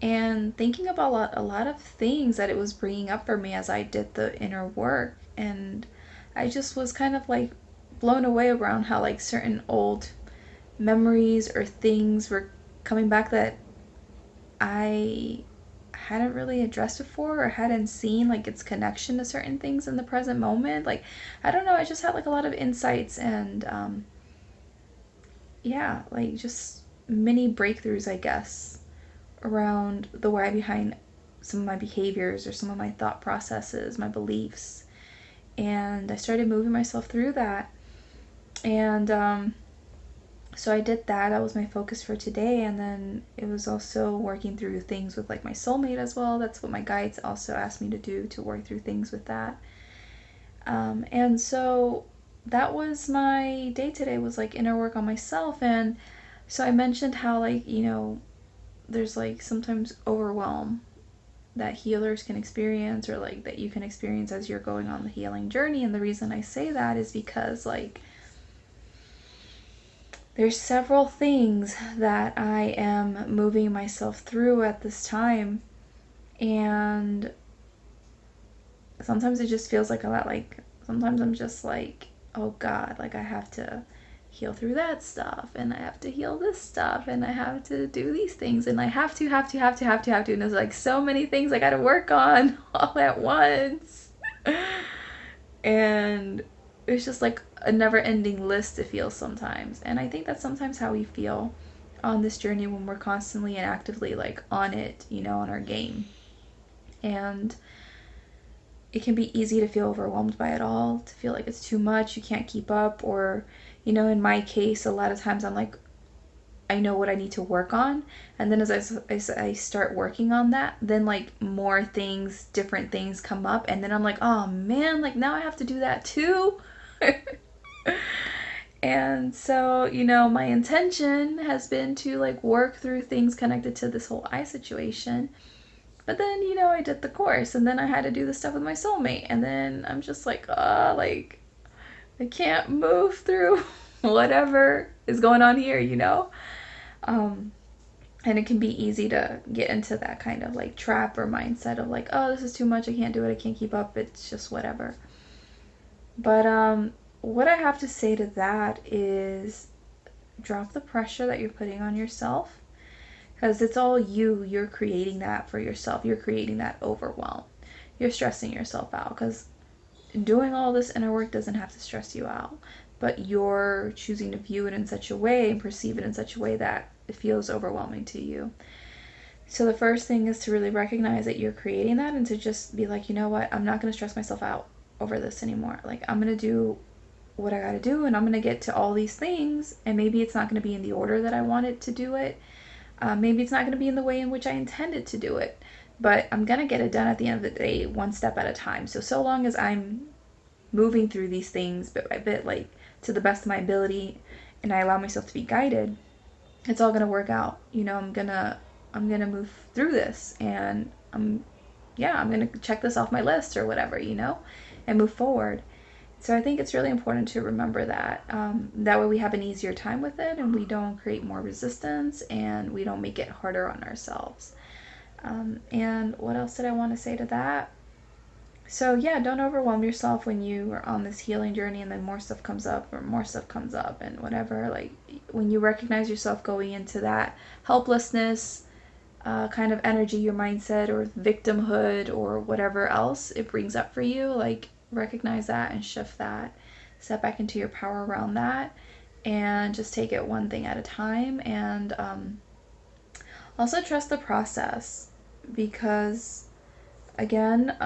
and thinking about a lot of things that it was bringing up for me as I did the inner work. And I just was kind of like blown away around how like certain old memories or things were coming back that I hadn't really addressed before, or hadn't seen like its connection to certain things in the present moment. Like, I don't know, I just had like a lot of insights, and yeah, like just mini breakthroughs, I guess, around the why behind some of my behaviors or some of my thought processes, my beliefs. And I started moving myself through that. And so I did that. That was my focus for today. And then it was also working through things with like my soulmate as well. That's what my guides also asked me to do, to work through things with that. And so that was my day today, was like inner work on myself. And so I mentioned how like, there's like sometimes overwhelm that healers can experience, or like that you can experience as you're going on the healing journey. And the reason I say that is because like there's several things that I am moving myself through at this time, and sometimes it just feels like a lot. Like sometimes I'm just like, oh god, like I have to heal through that stuff, and I have to heal this stuff, and I have to do these things, and I have to, and there's like so many things I gotta work on all at once. And it's just like a never ending list to feel sometimes. And I think that's sometimes how we feel on this journey when we're constantly and actively like on it, on our game. And it can be easy to feel overwhelmed by it all, to feel like it's too much, you can't keep up, or, in my case, a lot of times I'm like, I know what I need to work on. And then as I start working on that, then like more things, different things come up. And then I'm like, oh man, like now I have to do that too. And so, my intention has been to like work through things connected to this whole eye situation. But then, I did the course and then I had to do the stuff with my soulmate. And then I'm just like, like I can't move through whatever is going on here. Um, and it can be easy to get into that kind of like trap or mindset of like, oh, this is too much, I can't do it, I can't keep up, it's just whatever. But what I have to say to that is drop the pressure that you're putting on yourself, because it's all you're creating that for yourself, you're creating that overwhelm, you're stressing yourself out, because doing all this inner work doesn't have to stress you out, but you're choosing to view it in such a way and perceive it in such a way that it feels overwhelming to you. So the first thing is to really recognize that you're creating that and to just be like, you know what, I'm not going to stress myself out over this anymore. Like, I'm going to do what I got to do and I'm going to get to all these things. And maybe it's not going to be in the order that I wanted to do it. Maybe it's not going to be in the way in which I intended to do it. But I'm going to get it done at the end of the day, one step at a time. So long as I'm moving through these things bit by bit, like to the best of my ability, and I allow myself to be guided, it's all gonna work out. I'm gonna move through this, and I'm gonna check this off my list or whatever, and move forward. So I think it's really important to remember that. That way we have an easier time with it, and we don't create more resistance, and we don't make it harder on ourselves. And what else did I want to say to that? So yeah, don't overwhelm yourself when you are on this healing journey and then more stuff comes up or more stuff comes up and whatever. Like when you recognize yourself going into that helplessness kind of energy, your mindset or victimhood or whatever else it brings up for you, like recognize that and shift that. Step back into your power around that and just take it one thing at a time. And also trust the process because, again,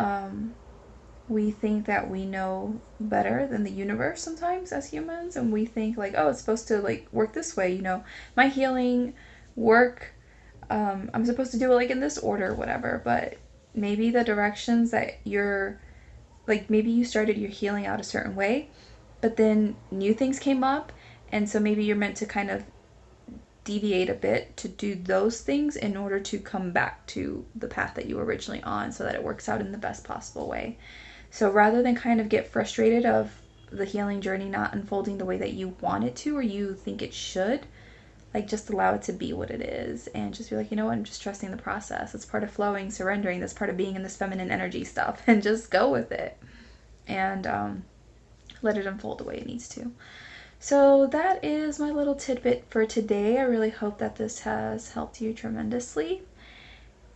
we think that we know better than the universe sometimes as humans, and we think like, oh, it's supposed to like work this way, my healing work, I'm supposed to do it like in this order, whatever. But maybe the directions that you're like, maybe you started your healing out a certain way, but then new things came up, and so maybe you're meant to kind of deviate a bit to do those things in order to come back to the path that you were originally on so that it works out in the best possible way. So rather than kind of get frustrated of the healing journey not unfolding the way that you want it to or you think it should, like just allow it to be what it is and just be like, you know what, I'm just trusting the process. It's part of flowing, surrendering. That's part of being in this feminine energy stuff, and just go with it and let it unfold the way it needs to. So that is my little tidbit for today. I really hope that this has helped you tremendously.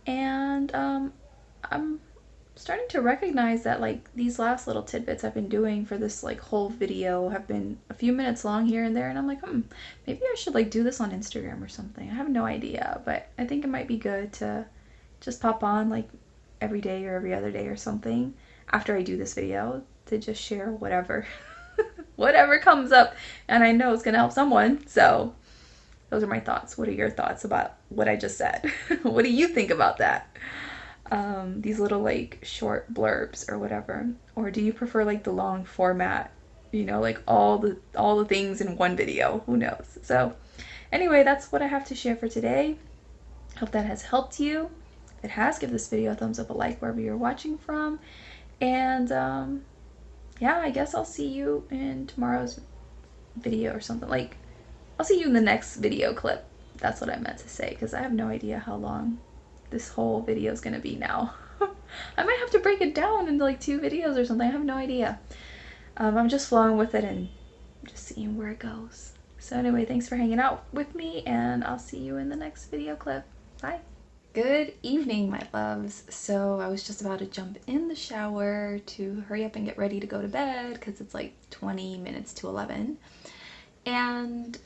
And I'm starting to recognize that like these last little tidbits I've been doing for this like whole video have been a few minutes long here and there, and I'm like, maybe I should like do this on Instagram or something. I have no idea, but I think it might be good to just pop on like every day or every other day or something after I do this video to just share whatever whatever comes up, and I know it's gonna help someone. So those are my thoughts. What are your thoughts about what I just said? What do you think about that? These little like short blurbs or whatever, or do you prefer like the long format, like all the things in one video? Who knows? So anyway, that's what I have to share for today. Hope that has helped you. If it has, give this video a thumbs up, a like wherever you're watching from, and yeah, I guess I'll see you in tomorrow's video or something. Like, I'll see you in the next video clip. That's what I meant to say, because I have no idea how long this whole video is going to be now. I might have to break it down into like 2 videos or something. I have no idea. I'm just flowing with it and just seeing where it goes. So anyway, thanks for hanging out with me, and I'll see you in the next video clip. Bye. Good evening, my loves. So I was just about to jump in the shower to hurry up and get ready to go to bed because it's like 20 minutes to 11. And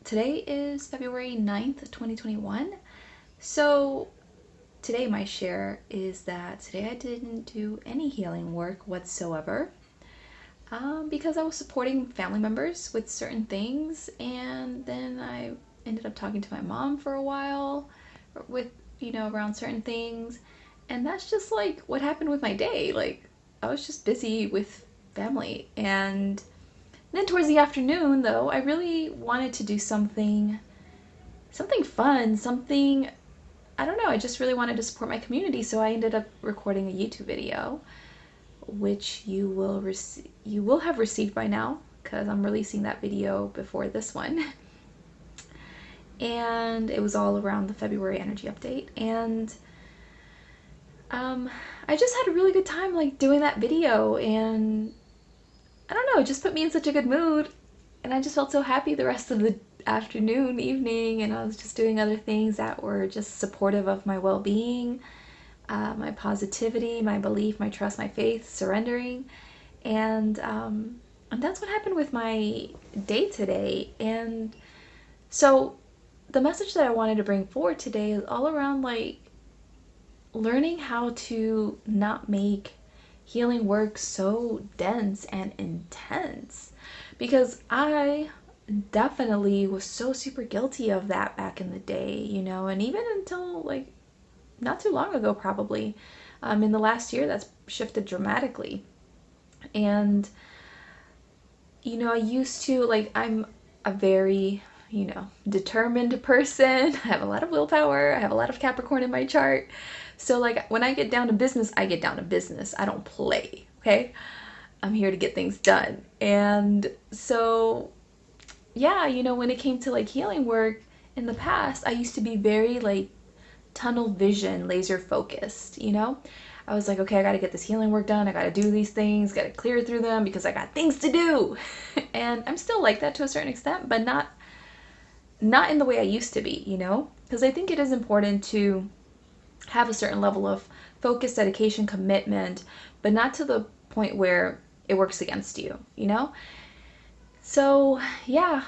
today is February 9th, 2021. So today my share is that today I didn't do any healing work whatsoever, because I was supporting family members with certain things, and then I ended up talking to my mom for a while with, around certain things, and that's just like what happened with my day. Like, I was just busy with family, and then towards the afternoon, though, I really wanted to do something fun, something, I don't know, I just really wanted to support my community, so I ended up recording a YouTube video, which you will have received by now because I'm releasing that video before this one. And it was all around the February energy update, and um, I just had a really good time like doing that video, and I don't know, it just put me in such a good mood, and I just felt so happy the rest of the afternoon, evening, and I was just doing other things that were just supportive of my well-being, my positivity, my belief, my trust, my faith, surrendering, and that's what happened with my day today. And so the message that I wanted to bring forward today is all around like learning how to not make healing work so dense and intense, because I definitely was so super guilty of that back in the day, and even until like not too long ago, probably. In the last year, that's shifted dramatically. And, I used to, like, I'm a very, determined person. I have a lot of willpower. I have a lot of Capricorn in my chart. So, like, when I get down to business, I get down to business. I don't play, okay? I'm here to get things done. And so, yeah, when it came to like healing work in the past, I used to be very like tunnel vision, laser focused, I was like, okay, I got to get this healing work done. I got to do these things, got to clear through them because I got things to do. And I'm still like that to a certain extent, but not in the way I used to be, Because I think it is important to have a certain level of focus, dedication, commitment, but not to the point where it works against you? So, yeah,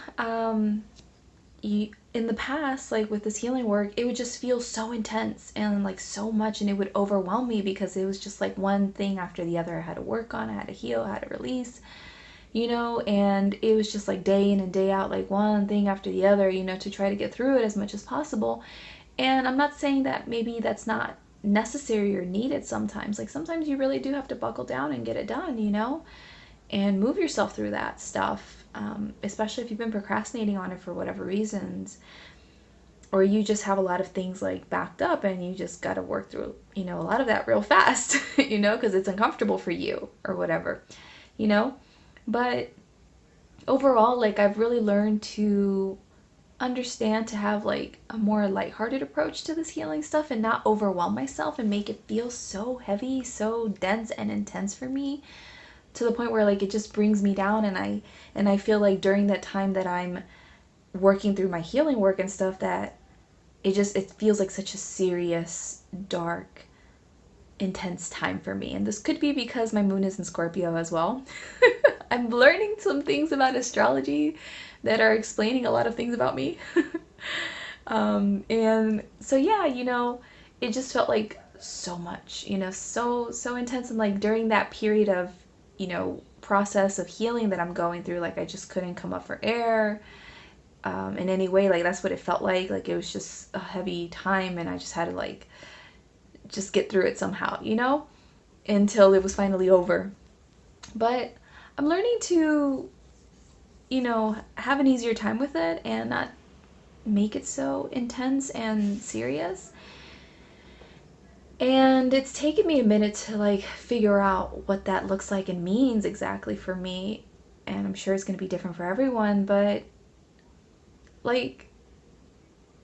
in the past, like with this healing work, it would just feel so intense and like so much, and it would overwhelm me because it was just like one thing after the other I had to work on, I had to heal, I had to release, and it was just like day in and day out, like one thing after the other, to try to get through it as much as possible. And I'm not saying that maybe that's not necessary or needed sometimes. Like sometimes you really do have to buckle down and get it done, and move yourself through that stuff, especially if you've been procrastinating on it for whatever reasons, or you just have a lot of things like backed up and you just got to work through, a lot of that real fast, because it's uncomfortable for you or whatever, you know. But overall, like I've really learned to understand to have like a more lighthearted approach to this healing stuff and not overwhelm myself and make it feel so heavy, so dense and intense for me, to the point where like it just brings me down, and I feel like during that time that I'm working through my healing work and stuff, that it feels like such a serious, dark, intense time for me. And this could be because my moon is in Scorpio as well. I'm learning some things about astrology that are explaining a lot of things about me. And so yeah, it just felt like so much, so intense. And like during that period of, process of healing that I'm going through, like I just couldn't come up for air, in any way. Like that's what it felt like. Like it was just a heavy time, and I just had to like just get through it somehow, until it was finally over. But I'm learning to, have an easier time with it and not make it so intense and serious. And it's taken me a minute to like figure out what that looks like and means exactly for me. And I'm sure it's going to be different for everyone, but like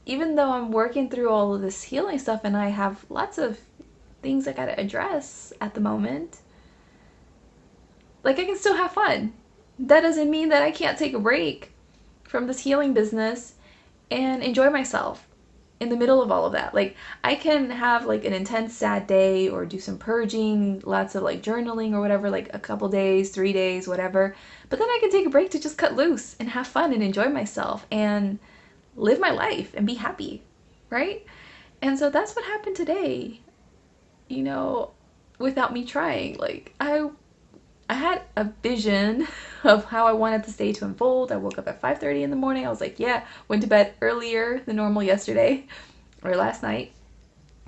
even though I'm working through all of this healing stuff and I have lots of things I got to address at the moment, like I can still have fun. That doesn't mean that I can't take a break from this healing business and enjoy myself in the middle of all of that. Like I can have like an intense sad day or do some purging, lots of like journaling or whatever, like a couple days, 3 days, whatever. But then I can take a break to just cut loose and have fun and enjoy myself and live my life and be happy, right? And so that's what happened today, you know, without me trying. Like I had a vision of how I wanted this day to unfold. I woke up at 5:30 in the morning. I was like, yeah, went to bed earlier than normal yesterday or last night.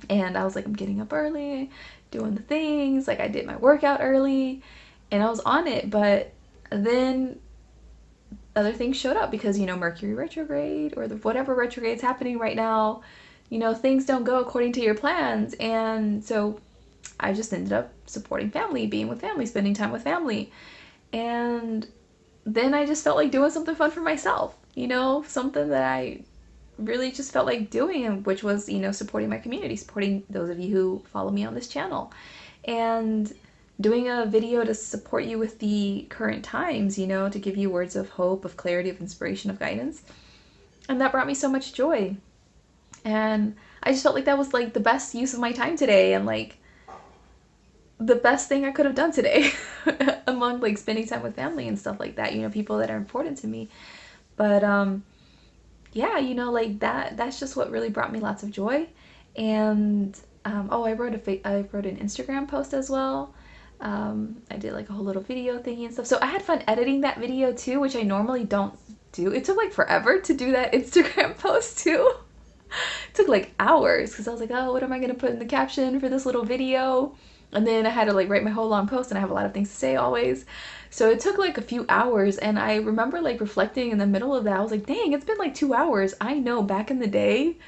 And I was like, I'm getting up early, doing the things. Like I did my workout early and I was on it, but then other things showed up because, Mercury retrograde or whatever retrograde is happening right now, things don't go according to your plans. And so I just ended up supporting family, being with family, spending time with family. And then I just felt like doing something fun for myself, something that I really just felt like doing, which was, supporting my community, supporting those of you who follow me on this channel. And doing a video to support you with the current times, to give you words of hope, of clarity, of inspiration, of guidance. And that brought me so much joy. And I just felt like that was like the best use of my time today and like the best thing I could have done today among like spending time with family and stuff like that, people that are important to me. But yeah, like that's just what really brought me lots of joy. And oh, I wrote an Instagram post as well. I did like a whole little video thingy and stuff. So I had fun editing that video too, which I normally don't do. It took like forever to do that Instagram post too. It took like hours because I was like, oh, what am I gonna put in the caption for this little video? And then I had to like write my whole long post, and I have a lot of things to say always. So it took like a few hours, and I remember like reflecting in the middle of that. I was like, dang, it's been like 2 hours. I know back in the day,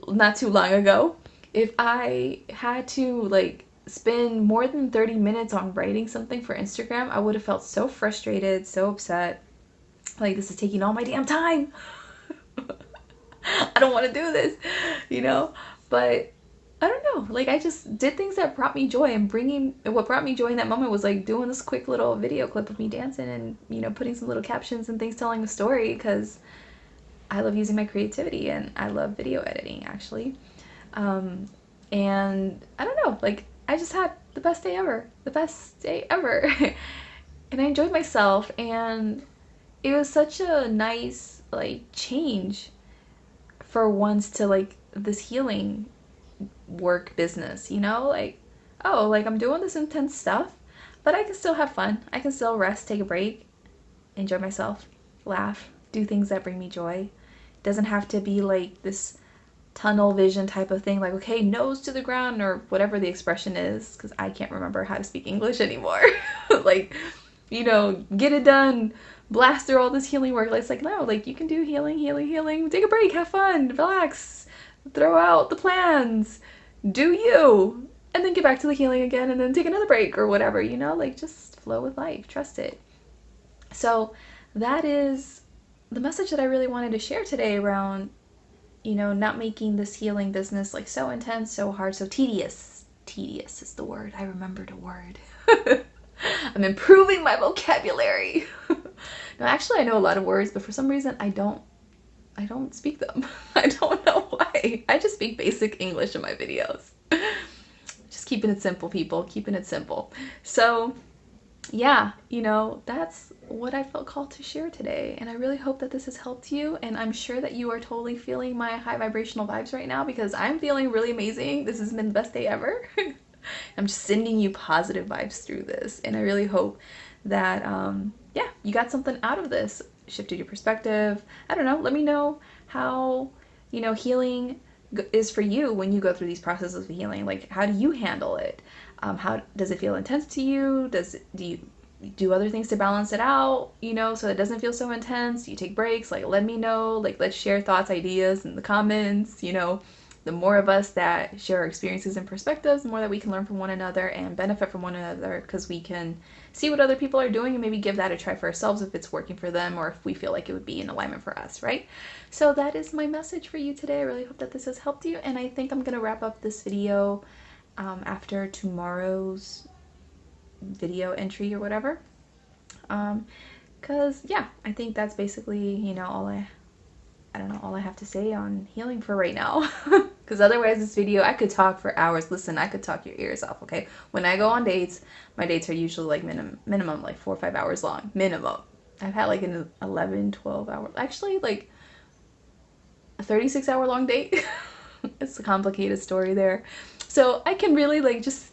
not too long ago, if I had to like spend more than 30 minutes on writing something for Instagram, I would have felt so frustrated, so upset. Like, this is taking all my damn time. I don't want to do this, you know? But I don't know. Like, I just did things that brought me joy, and what brought me joy in that moment was like doing this quick little video clip of me dancing and, putting some little captions and things telling the story because I love using my creativity and I love video editing actually. Um, and I don't know, like, I just had the best day ever, the best day ever. And I enjoyed myself, and it was such a nice, like, change for once to, like, this healing work business, Like, oh, like, I'm doing this intense stuff, but I can still have fun. I can still rest, take a break, enjoy myself, laugh, do things that bring me joy. It doesn't have to be like this tunnel vision type of thing, like, okay, nose to the ground or whatever the expression is, because I can't remember how to speak English anymore. Like, get it done, blast through all this healing work. Like, it's like, no, like, you can do healing, healing, healing, take a break, have fun, relax, throw out the plans, do you, and then get back to the healing again, and then take another break or whatever, like, just flow with life, trust it. So that is the message that I really wanted to share today around, not making this healing business like so intense, so hard, so tedious. Tedious is the word. I remembered a word. I'm improving my vocabulary. No, actually I know a lot of words, but for some reason I don't speak them. I don't know why. I just speak basic English in my videos. Just keeping it simple, people, keeping it simple. So yeah, that's what I felt called to share today. And I really hope that this has helped you. And I'm sure that you are totally feeling my high vibrational vibes right now because I'm feeling really amazing. This has been the best day ever. I'm just sending you positive vibes through this. And I really hope that, yeah, you got something out of this, shifted your perspective. I don't know. Let me know how, healing is for you when you go through these processes of healing. Like, how do you handle it? How does it feel intense to you? Do you do other things to balance it out, so it doesn't feel so intense? Do you take breaks? Like, let me know. Like, let's share thoughts, ideas in the comments. The more of us that share our experiences and perspectives, the more that we can learn from one another and benefit from one another, because we can see what other people are doing and maybe give that a try for ourselves if it's working for them or if we feel like it would be in alignment for us, right? So that is my message for you today. I really hope that this has helped you, and I think I'm going to wrap up this video after tomorrow's video entry or whatever. Because, yeah, I think that's basically, I don't know, all I have to say on healing for right now. Because otherwise this video, I could talk for hours. Listen, I could talk your ears off, okay? When I go on dates, my dates are usually like minimum like 4 or 5 hours long. Minimum. I've had like an 11, 12 hour, actually like a 36-hour long date. it's a complicated story there. So I can really like just,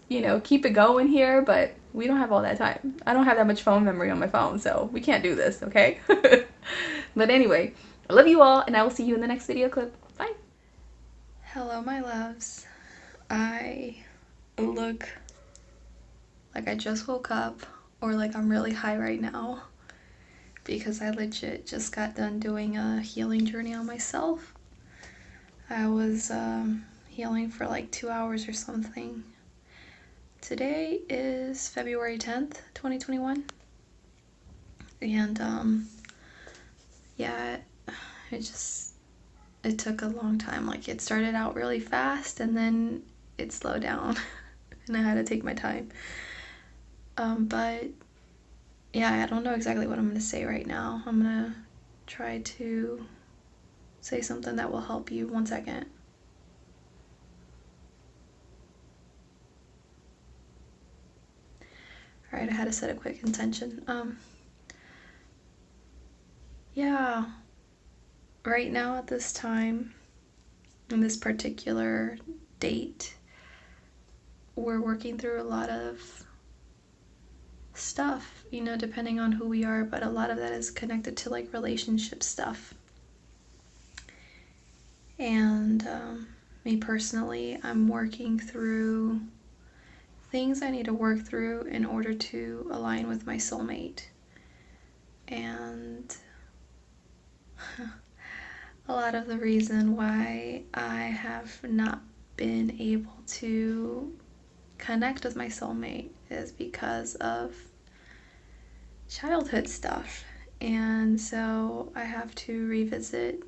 keep it going here, but we don't have all that time. I don't have that much phone memory on my phone, so we can't do this, okay? But anyway, I love you all, and I will see you in the next video clip. Bye. Hello, my loves. I look like I just woke up or like I'm really high right now because I legit just got done doing a healing journey on myself. I was healing for like 2 hours or something. Today is February 10th, 2021. And yeah, it took a long time. Like it started out really fast and then it slowed down and I had to take my time. But yeah, I don't know exactly what I'm going to say right now. I'm going to try to say something that will help you. 1 second. All right, I had to set a quick intention. Yeah, right now at this time, in this particular date, we're working through a lot of stuff, depending on who we are, but a lot of that is connected to like relationship stuff. And me personally, I'm working through things I need to work through in order to align with my soulmate. And a lot of the reason why I have not been able to connect with my soulmate is because of childhood stuff. And so I have to revisit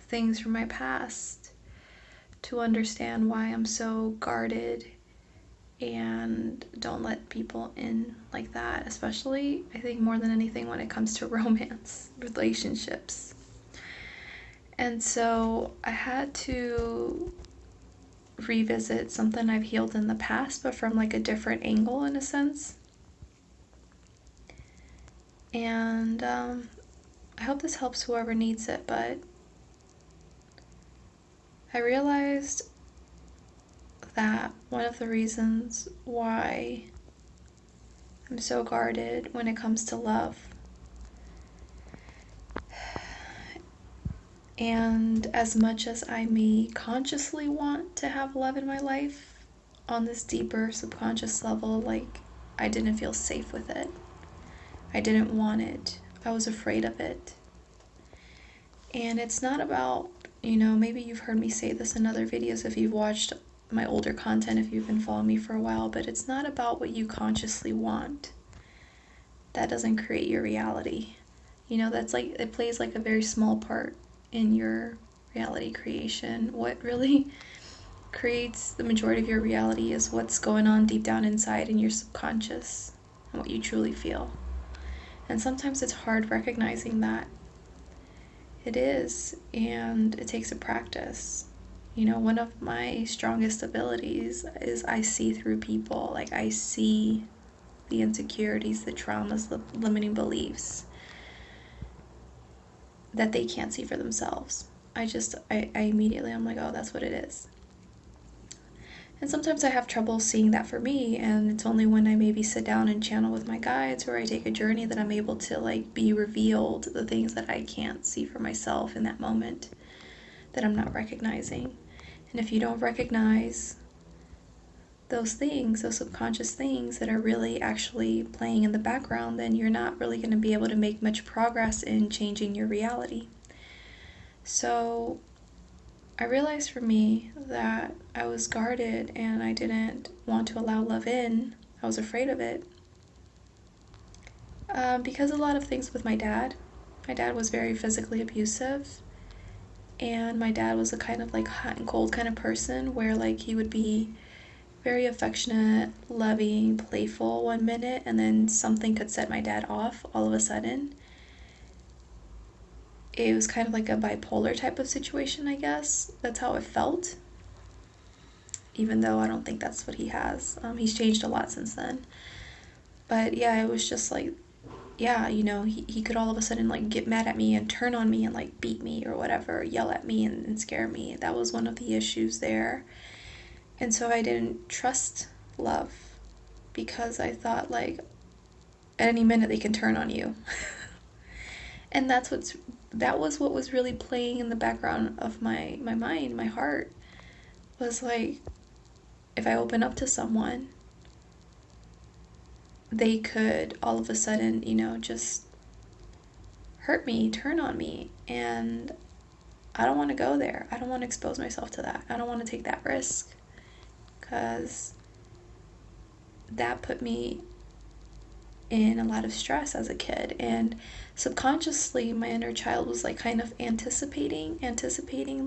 things from my past to understand why I'm so guarded and don't let people in like that, especially I think more than anything when it comes to romance relationships. And so I had to revisit something I've healed in the past, but from like a different angle in a sense. And I hope this helps whoever needs it, but I realized that one of the reasons why I'm so guarded when it comes to love, and as much as I may consciously want to have love in my life, on this deeper subconscious level, like I didn't feel safe with it. I didn't want it. I was afraid of it. And it's not about, maybe you've heard me say this in other videos if you've watched my older content, if you've been following me for a while, but it's not about what you consciously want. That doesn't create your reality. That's like, it plays like a very small part in your reality creation. What really creates the majority of your reality is what's going on deep down inside in your subconscious and what you truly feel. And sometimes it's hard recognizing that. It is, and it takes a practice. One of my strongest abilities is I see through people. Like, I see the insecurities, the traumas, the limiting beliefs that they can't see for themselves. I immediately, I'm like, oh, that's what it is. And sometimes I have trouble seeing that for me, and it's only when I maybe sit down and channel with my guides or I take a journey that I'm able to like be revealed the things that I can't see for myself in that moment that I'm not recognizing. And if you don't recognize those things, those subconscious things that are really actually playing in the background, then you're not really going to be able to make much progress in changing your reality. So I realized for me that I was guarded and I didn't want to allow love in. I was afraid of it. Because a lot of things with my dad. My dad was very physically abusive. And my dad was a kind of like hot and cold kind of person where like he would be very affectionate, loving, playful 1 minute, and then something could set my dad off all of a sudden. It was kind of like a bipolar type of situation, I guess. That's how it felt. Even though I don't think that's what he has. He's changed a lot since then. But yeah, it was just like yeah, he could all of a sudden like get mad at me and turn on me and like beat me or whatever, yell at me and scare me. That was one of the issues there. And so I didn't trust love because I thought like at any minute they can turn on you. And that was what was really playing in the background of my mind, my heart, was like if I open up to someone, they could all of a sudden, just hurt me, turn on me, and I don't want to go there. I don't want to expose myself to that. I don't want to take that risk because that put me in a lot of stress as a kid. And subconsciously, my inner child was like kind of anticipating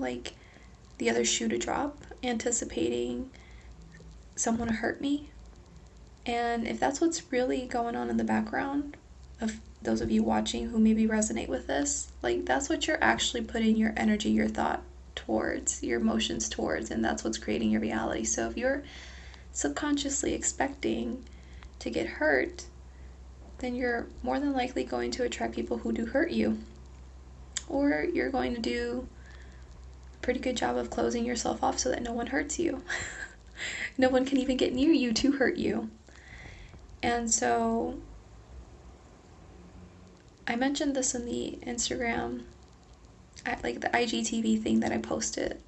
like the other shoe to drop, anticipating someone to hurt me. And if that's what's really going on in the background of those of you watching who maybe resonate with this, like that's what you're actually putting your energy, your thought towards, your emotions towards, and that's what's creating your reality. So if you're subconsciously expecting to get hurt, then you're more than likely going to attract people who do hurt you. Or you're going to do a pretty good job of closing yourself off so that no one hurts you. No one can even get near you to hurt you. And so I mentioned this in the Instagram, like the IGTV thing that I posted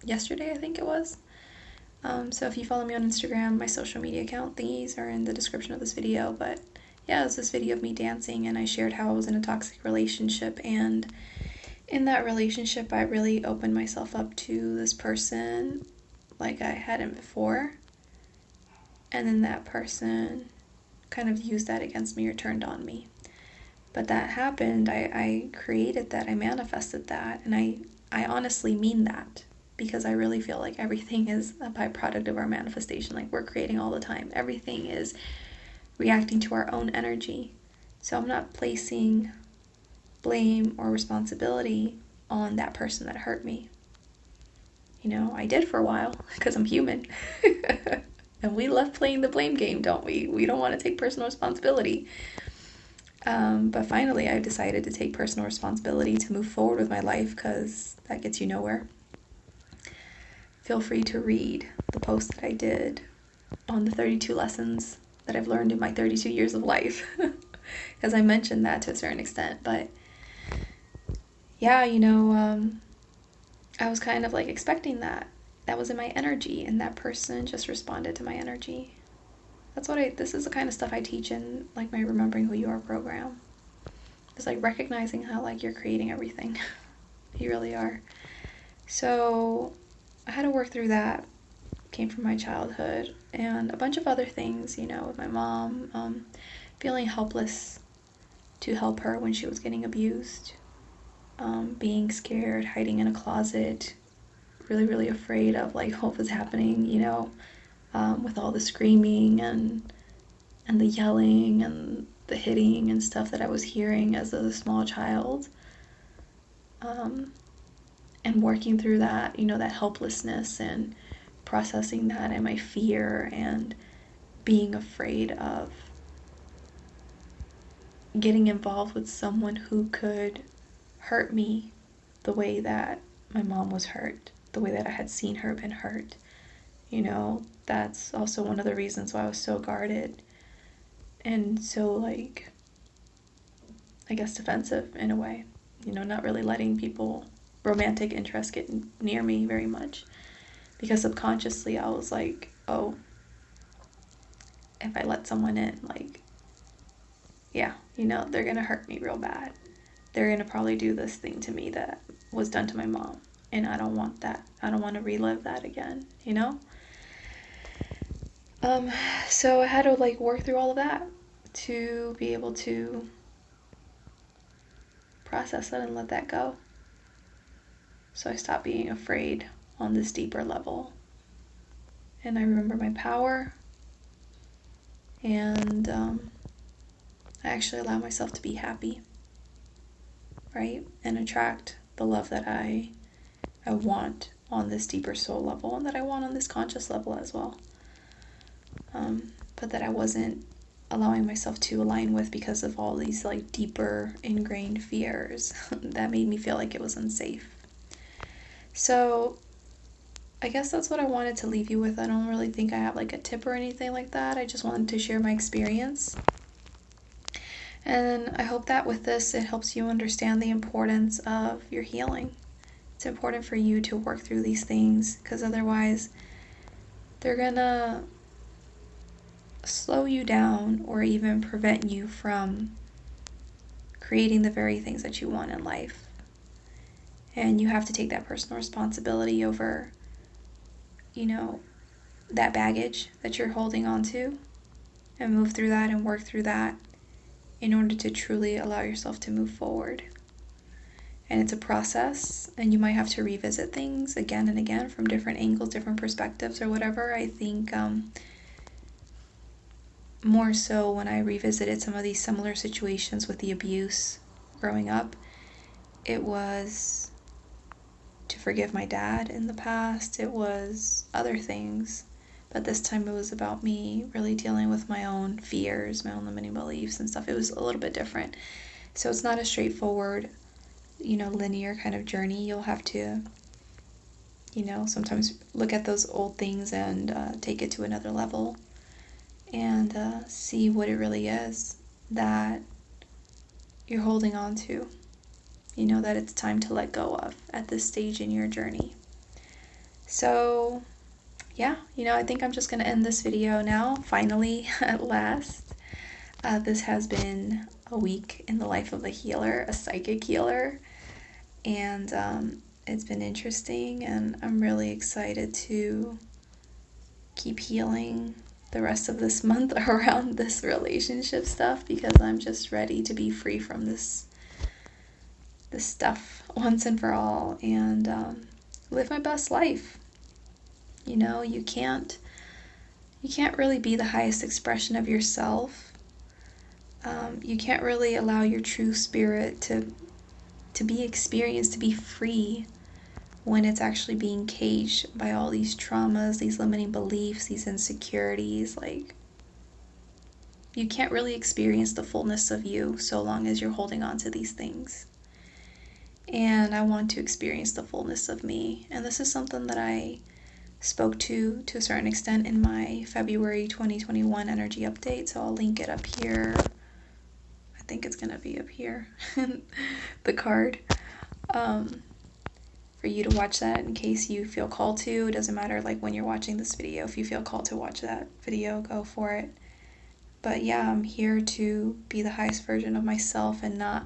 yesterday, I think it was. So if you follow me on Instagram, my social media account thingies are in the description of this video. But yeah, it's this video of me dancing, and I shared how I was in a toxic relationship. And in that relationship, I really opened myself up to this person like I hadn't before. And then that person kind of used that against me or turned on me. But that happened. I created that. I manifested that. And I honestly mean that because I really feel like everything is a byproduct of our manifestation. Like we're creating all the time. Everything is reacting to our own energy. So I'm not placing blame or responsibility on that person that hurt me. I did for a while because I'm human. And we love playing the blame game, don't we? We don't want to take personal responsibility. But finally, I decided to take personal responsibility to move forward with my life because that gets you nowhere. Feel free to read the post that I did on the 32 lessons that I've learned in my 32 years of life. Because I mentioned that to a certain extent. But yeah, I was kind of like expecting that. That was in my energy, and that person just responded to my energy. This is the kind of stuff I teach in like my Remembering Who You Are program. It's like recognizing how like you're creating everything. You really are. So I had to work through that. Came from my childhood and a bunch of other things, with my mom, feeling helpless to help her when she was getting abused, being scared, hiding in a closet, really, really afraid of like what was happening, with all the screaming and the yelling and the hitting and stuff that I was hearing as a small child. And working through that, that helplessness and processing that and my fear and being afraid of getting involved with someone who could hurt me the way that my mom was hurt, the way that I had seen her been hurt. That's also one of the reasons why I was so guarded and so, like, I guess defensive in a way. Not really letting romantic interest get near me very much. Because subconsciously I was like, oh, if I let someone in, like, yeah, they're gonna hurt me real bad. They're gonna probably do this thing to me that was done to my mom. And I don't want that. I don't want to relive that again. Um, so I had to like work through all of that to be able to process it and let that go. So I stopped being afraid on this deeper level. And I remember my power, and I actually allow myself to be happy, right? And attract the love that I want on this deeper soul level and that I want on this conscious level as well. But that I wasn't allowing myself to align with because of all these like deeper ingrained fears that made me feel like it was unsafe. So I guess that's what I wanted to leave you with. I don't really think I have like a tip or anything like that. I just wanted to share my experience. And I hope that with this, it helps you understand the importance of your healing. It's important for you to work through these things because otherwise, they're gonna slow you down or even prevent you from creating the very things that you want in life. And you have to take that personal responsibility over, you know, that baggage that you're holding on to and move through that and work through that in order to truly allow yourself to move forward. And it's a process, and you might have to revisit things again and again from different angles, different perspectives, or whatever. I think more so when I revisited some of these similar situations with the abuse growing up, it was to forgive my dad in the past, it was other things. But this time it was about me really dealing with my own fears, my own limiting beliefs and stuff. It was a little bit different. So it's not a straightforward, linear kind of journey. You'll have to, sometimes look at those old things and take it to another level and see what it really is that you're holding on to, that it's time to let go of at this stage in your journey. So, yeah, I think I'm just going to end this video now, finally, at last. This has been a week in the life of a healer, a psychic healer, and it's been interesting, and I'm really excited to keep healing the rest of this month around this relationship stuff because I'm just ready to be free from this stuff once and for all and live my best life. You can't really be the highest expression of yourself. You can't really allow your true spirit to be experienced, to be free when it's actually being caged by all these traumas, these limiting beliefs, these insecurities. Like, you can't really experience the fullness of you so long as you're holding on to these things. And I want to experience the fullness of me. And this is something that I spoke to a certain extent in my February 2021 energy update. So I'll link it up here. I think it's going to be up here, the card, for you to watch that in case you feel called to. It doesn't matter like when you're watching this video. If you feel called to watch that video, go for it. But yeah, I'm here to be the highest version of myself and not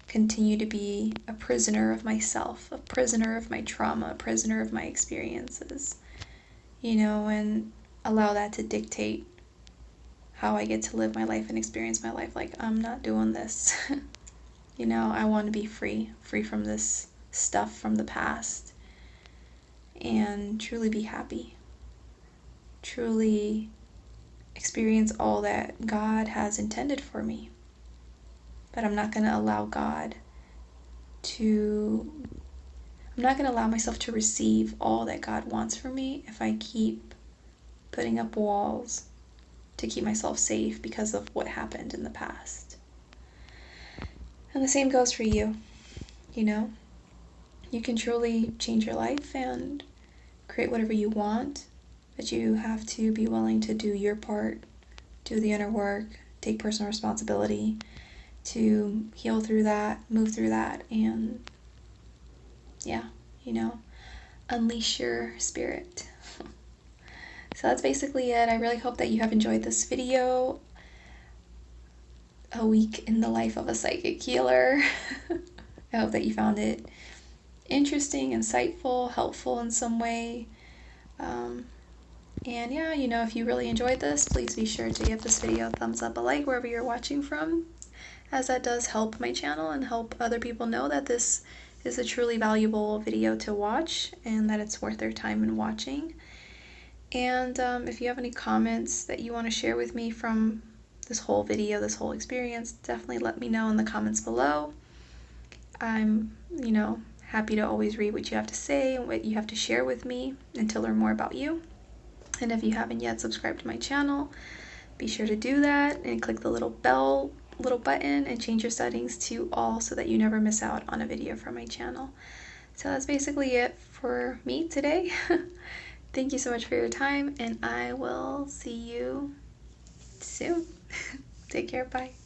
continue to be a prisoner of myself, a prisoner of my trauma, a prisoner of my experiences, and allow that to dictate how I get to live my life and experience my life. Like, I'm not doing this. I want to be free from this stuff from the past and truly be happy, truly experience all that God has intended for me. But I'm not going to allow myself to receive all that God wants for me if I keep putting up walls to keep myself safe because of what happened in the past. And the same goes for you. You can truly change your life and create whatever you want, but you have to be willing to do your part, do the inner work, take personal responsibility to heal through that, move through that, and unleash your spirit. So that's basically it. I really hope that you have enjoyed this video. A week in the life of a psychic healer. I hope that you found it interesting, insightful, helpful in some way. And yeah, if you really enjoyed this, please be sure to give this video a thumbs up, a like, wherever you're watching from, as that does help my channel and help other people know that this is a truly valuable video to watch and that it's worth their time in watching. And if you have any comments that you want to share with me from this whole video, this whole experience, definitely let me know in the comments below. I'm, happy to always read what you have to say and what you have to share with me and to learn more about you. And if you haven't yet subscribed to my channel, be sure to do that and click the little button and change your settings to all so that you never miss out on a video from my channel. So that's basically it for me today. Thank you so much for your time, and I will see you soon. Take care. Bye.